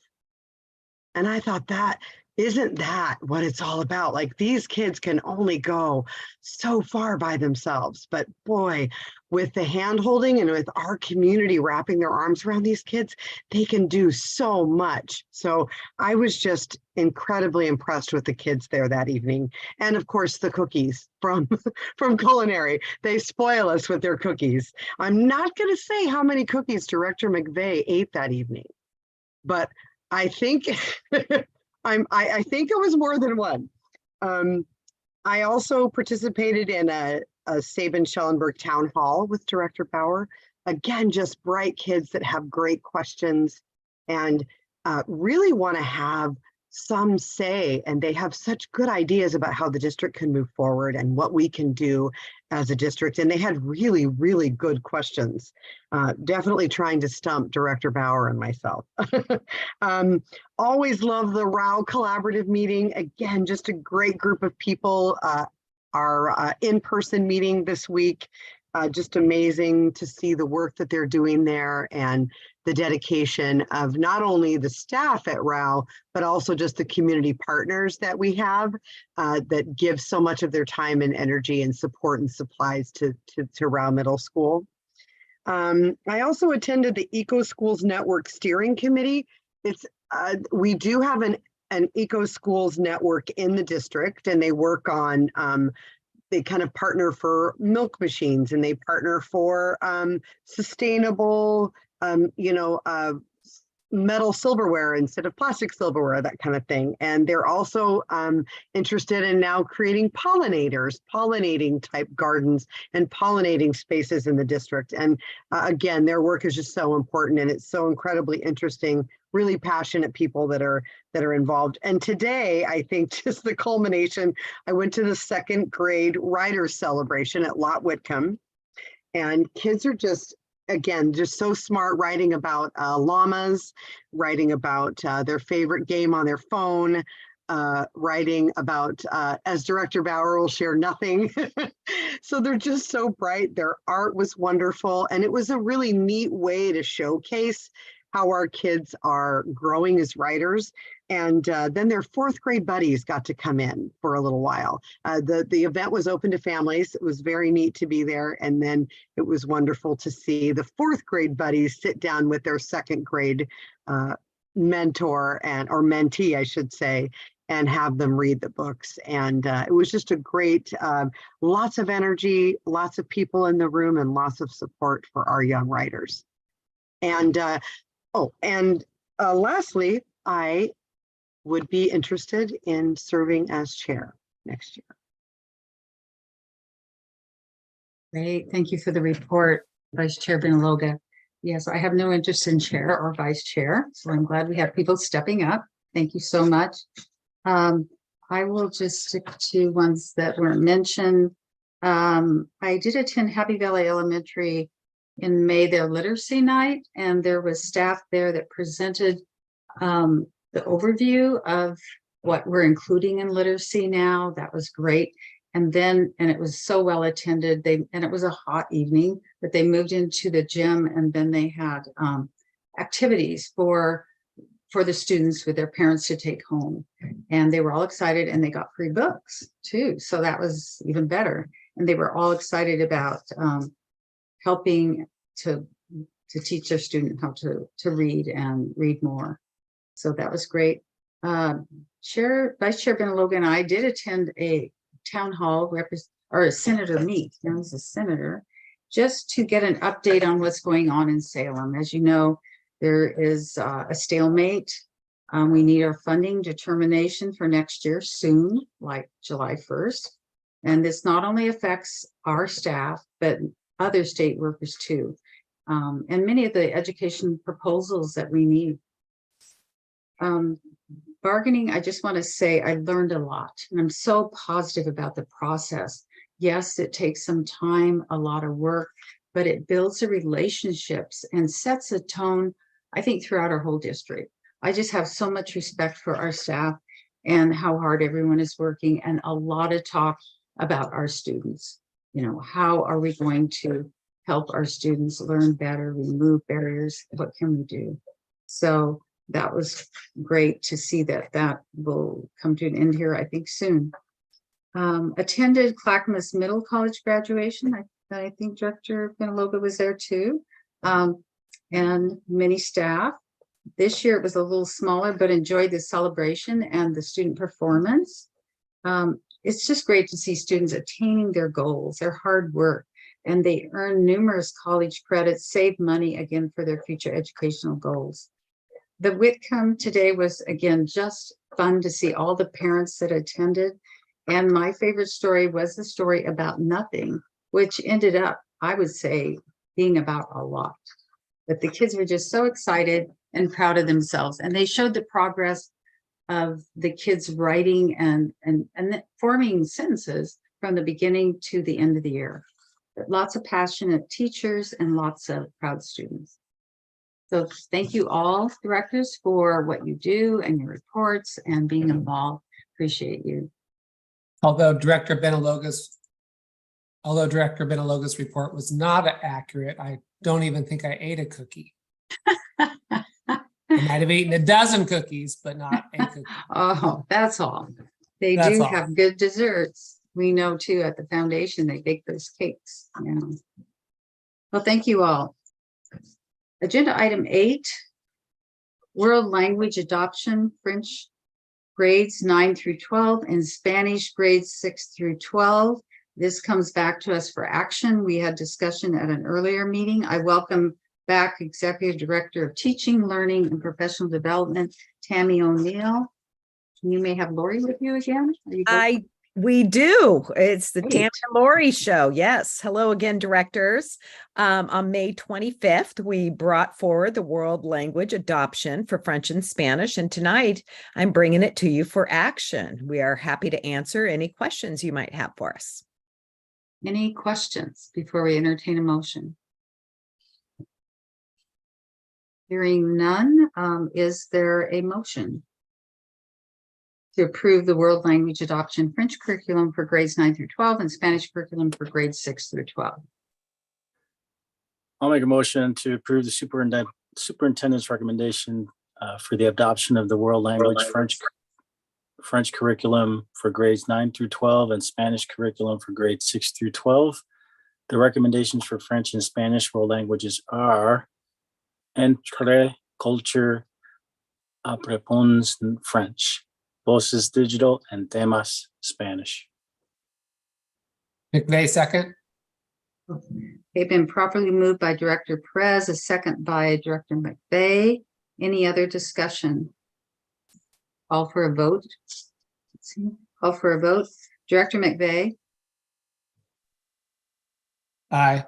Speaker 4: And I thought, isn't that what it's all about? Like, these kids can only go so far by themselves. But boy, with the hand holding and with our community wrapping their arms around these kids, they can do so much. So I was just incredibly impressed with the kids there that evening. And of course, the cookies from culinary. They spoil us with their cookies. I'm not going to say how many cookies Director McVeigh ate that evening, but I think I think it was more than one. I also participated in a Sabin-Schellenberg town hall with Director Bauer. Again, just bright kids that have great questions and really want to have some say, and they have such good ideas about how the district can move forward and what we can do as a district. And they had really, really good questions, definitely trying to stump Director Bauer and myself. Always love the ROW collaborative meeting. Again, just a great group of people. Our in-person meeting this week, just amazing to see the work that they're doing there and the dedication of not only the staff at ROW, but also just the community partners that we have that give so much of their time and energy and support and supplies to ROW Middle School. I also attended the Eco Schools Network Steering Committee. We do have an Eco Schools network in the district, and they work on they kind of partner for milk machines, and they partner for sustainable metal silverware instead of plastic silverware, that kind of thing. And they're also interested in now creating pollinating type gardens and pollinating spaces in the district. And again, their work is just so important, and it's so incredibly interesting, really passionate people that are involved. And today, I think just the culmination, I went to the second grade writers celebration at Lot Whitcomb, and kids are just so smart, writing about llamas, writing about their favorite game on their phone, writing about, as Director Bauer will share, nothing. So they're just so bright. Their art was wonderful. And it was a really neat way to showcase how our kids are growing as writers. And then their fourth grade buddies got to come in for a little while. The event was open to families. It was very neat to be there. And then it was wonderful to see the fourth grade buddies sit down with their second grade mentor or mentee, I should say, and have them read the books. And it was just a great, lots of energy, lots of people in the room, and lots of support for our young writers. And lastly, I would be interested in serving as chair next year.
Speaker 1: Great, thank you for the report, Vice Chair Benaloga. Yes, I have no interest in chair or vice chair, so I'm glad we have people stepping up. Thank you so much. I will just stick to ones that weren't mentioned. I did attend Happy Valley Elementary in May, their literacy night, and there was staff there that presented the overview of what we're including in literacy now. That was great. And it was so well attended. And it was a hot evening, but they moved into the gym, and then they had activities for the students with their parents to take home. And they were all excited, and they got free books too. So that was even better. And they were all excited about helping to teach their student how to read and read more. So that was great. Vice Chair Benaloga and I did attend a town hall or a senator meet. Now he's a senator, just to get an update on what's going on in Salem. As you know, There is a stalemate. We need our funding determination for next year soon, like July 1st. And this not only affects our staff, but other state workers too. And many of the education proposals that we need. Bargaining, I just want to say I learned a lot, and I'm so positive about the process. Yes, it takes some time, a lot of work, but it builds the relationships and sets a tone, I think, throughout our whole district. I just have so much respect for our staff and how hard everyone is working, and a lot of talk about our students. You know, how are we going to help our students learn better, remove barriers? What can we do? So that was great to see that that will come to an end here, I think, soon. Attended Clackamas Middle College graduation. I think Director Benaloga was there too, and many staff. This year it was a little smaller, but enjoyed the celebration and the student performance. It's just great to see students attaining their goals, their hard work, and they earn numerous college credits, save money again for their future educational goals. The Whitcomb today was, again, just fun to see all the parents that attended. And my favorite story was the story about nothing, which ended up, I would say, being about a lot. But the kids were just so excited and proud of themselves. And they showed the progress of the kids writing and forming sentences from the beginning to the end of the year. But lots of passionate teachers and lots of proud students. So thank you all, directors, for what you do and your reports and being involved. Appreciate you.
Speaker 5: Although Director Benaloga's report was not accurate, I don't even think I ate a cookie. I might have eaten a dozen cookies, but not a cookie.
Speaker 1: Oh, that's all. They
Speaker 5: That's
Speaker 1: do
Speaker 5: all.
Speaker 1: have good desserts. We know too at the foundation, they bake those cakes. Yeah. Well, thank you all. Agenda item 8, world language adoption, French grades 9 through 12 and Spanish grades 6 through 12. This comes back to us for action. We had discussion at an earlier meeting. I welcome back Executive Director of Teaching, Learning, and Professional Development, Tammy O'Neill. You may have Lori with you again. Are you
Speaker 14: We do. It's the
Speaker 1: Great.
Speaker 14: Tammy and Lori show. Yes. Hello again, directors. On May 25th, we brought forward the world language adoption for French and Spanish. And tonight, I'm bringing it to you for action. We are happy to answer any questions you might have for us.
Speaker 1: Any questions before we entertain a motion? Hearing none, is there a motion to approve the world language adoption French curriculum for grades 9 through 12 and Spanish curriculum for grades 6 through 12?
Speaker 3: I'll make a motion to approve the superintendent's recommendation for the adoption of the world language French curriculum for grades 9 through 12 and Spanish curriculum for grades 6 through 12. The recommendations for French and Spanish world languages are Entre, culture, apprends French, Voces digital, and Temas Spanish.
Speaker 5: McVeigh, second.
Speaker 1: They've been properly moved by Director Perez, a second by Director McVeigh. Any other discussion? Call for a vote. Let's see. Call for a vote. Director McVeigh,
Speaker 5: Aye.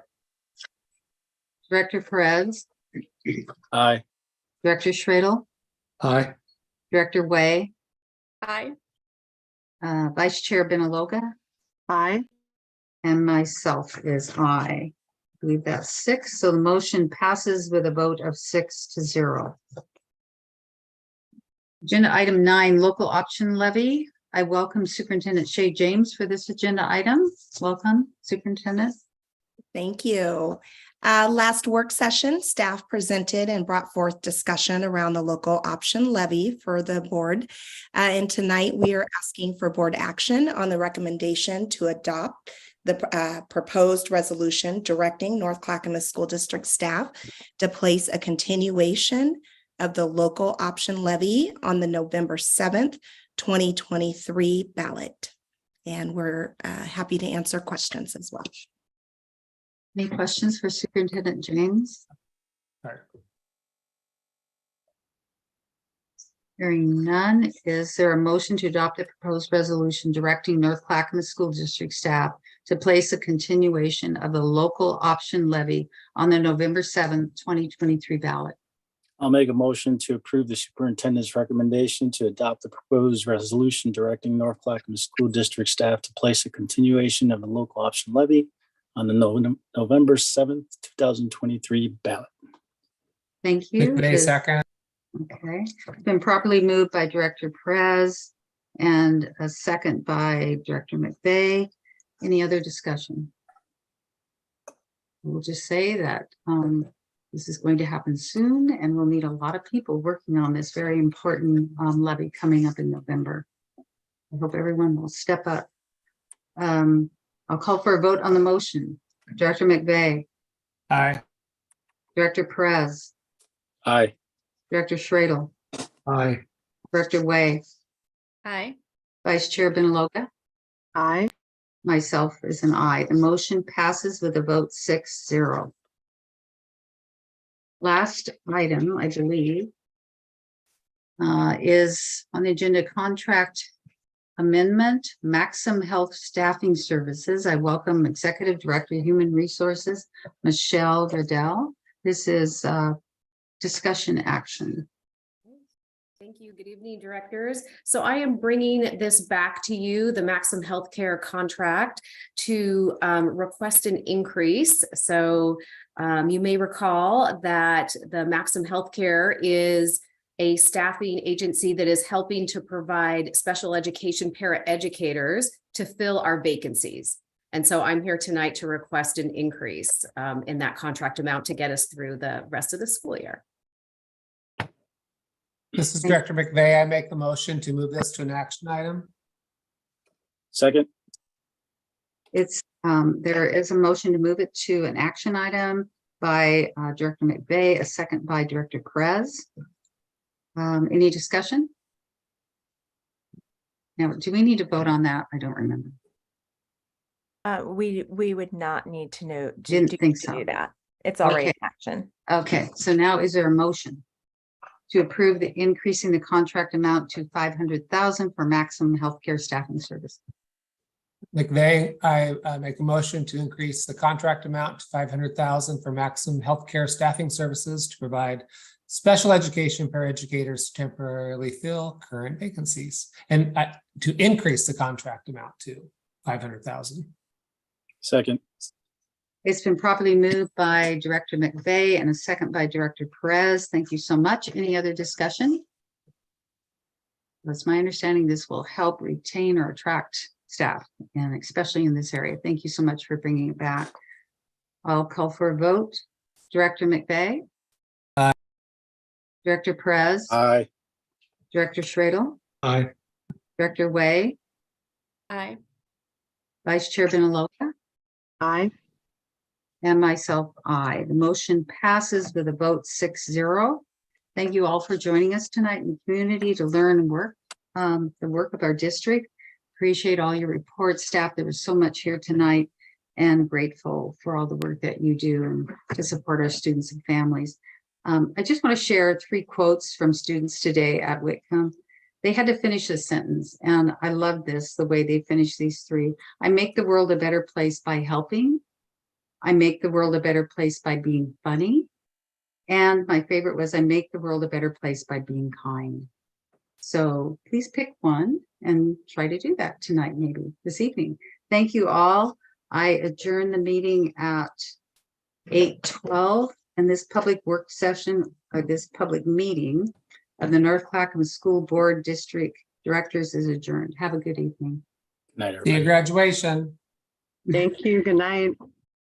Speaker 1: Director Perez,
Speaker 3: Aye.
Speaker 1: Director Schradel,
Speaker 5: Aye.
Speaker 1: Director Way,
Speaker 7: Aye.
Speaker 1: Vice Chair Benaloga,
Speaker 4: Aye.
Speaker 1: and myself is aye. I believe that's 6. So the motion passes with a vote of 6-0. Agenda item 9, local option levy. I welcome Superintendent Shay James for this agenda item. Welcome, Superintendent.
Speaker 8: Thank you. Last work session, staff presented and brought forth discussion around the local option levy for the board. And tonight we are asking for board action on the recommendation to adopt the proposed resolution directing North Clackamas School District staff to place a continuation of the local option levy on the November 7th, 2023 ballot. And we're happy to answer questions as well.
Speaker 1: Any questions for Superintendent James?
Speaker 5: Sorry.
Speaker 1: Hearing none, is there a motion to adopt a proposed resolution directing North Clackamas School District staff to place a continuation of the local option levy on the November 7th, 2023 ballot?
Speaker 3: I'll make a motion to approve the superintendent's recommendation to adopt the proposed resolution directing North Clackamas School District staff to place a continuation of the local option levy on the November 7th, 2023 ballot.
Speaker 1: Thank you.
Speaker 5: McVeigh, second.
Speaker 1: Okay, it's been properly moved by Director Perez and a second by Director McVeigh. Any other discussion? We'll just say that this is going to happen soon, and we'll need a lot of people working on this very important levy coming up in November. I hope everyone will step up. I'll call for a vote on the motion. Director McVeigh.
Speaker 5: Aye.
Speaker 1: Director Perez.
Speaker 3: Aye.
Speaker 1: Director Schradel.
Speaker 2: Aye.
Speaker 1: Director Way.
Speaker 7: Aye.
Speaker 1: Vice Chair Benaloga.
Speaker 4: Aye.
Speaker 1: Myself is an aye. The motion passes with a vote 6-0. Last item, I believe, is on the agenda, contract amendment, Maxim Health Staffing Services. I welcome Executive Director, Human Resources, Michelle Verdell. This is discussion action.
Speaker 16: Thank you. Good evening, directors. So I am bringing this back to you, the Maxim Healthcare contract, to request an increase. So you may recall that the Maxim Healthcare is a staffing agency that is helping to provide special education paraeducators to fill our vacancies. And so I'm here tonight to request an increase in that contract amount to get us through the rest of the school year.
Speaker 5: This is Director McVeigh. I make the motion to move this to an action item.
Speaker 3: Second.
Speaker 1: It's there is a motion to move it to an action item by Director McVeigh, a second by Director Perez. Any discussion? Now, do we need to vote on that? I don't remember.
Speaker 17: We would not need to know.
Speaker 1: Didn't think so.
Speaker 17: Do that. It's already
Speaker 1: Okay.
Speaker 17: in action.
Speaker 1: Okay, so now is there a motion to approve the increasing the contract amount to $500,000 for Maximum Healthcare Staffing Service?
Speaker 5: McVeigh, I make a motion to increase the contract amount to $500,000 for Maximum Healthcare Staffing Services to provide special education paraeducators to temporarily fill current vacancies, and to increase the contract amount to $500,000.
Speaker 3: Second.
Speaker 1: It's been properly moved by Director McVeigh and a second by Director Perez. Thank you so much. Any other discussion? That's my understanding this will help retain or attract staff, and especially in this area. Thank you so much for bringing it back. I'll call for a vote. Director McVeigh.
Speaker 5: Aye.
Speaker 1: Director Perez.
Speaker 3: Aye.
Speaker 1: Director Schradel.
Speaker 2: Aye.
Speaker 1: Director Way.
Speaker 7: Aye.
Speaker 1: Vice Chair Benaloga.
Speaker 4: Aye.
Speaker 1: And myself, aye. The motion passes with a vote 6-0. Thank you all for joining us tonight in the community to learn and work the work of our district. Appreciate all your reports, staff. There was so much here tonight, and grateful for all the work that you do and to support our students and families. I just want to share 3 quotes from students today at Whitcomb. They had to finish a sentence, and I love this, the way they finished these 3. I make the world a better place by helping. I make the world a better place by being funny. And my favorite was, I make the world a better place by being kind. So please pick one and try to do that tonight, maybe this evening. Thank you all. I adjourn the meeting at 8:12, and this public work session, or this public meeting of the North Clackamas School Board District Directors is adjourned. Have a good evening.
Speaker 3: Night,
Speaker 5: See you
Speaker 3: everybody.
Speaker 5: graduation.
Speaker 4: Thank you. Good night.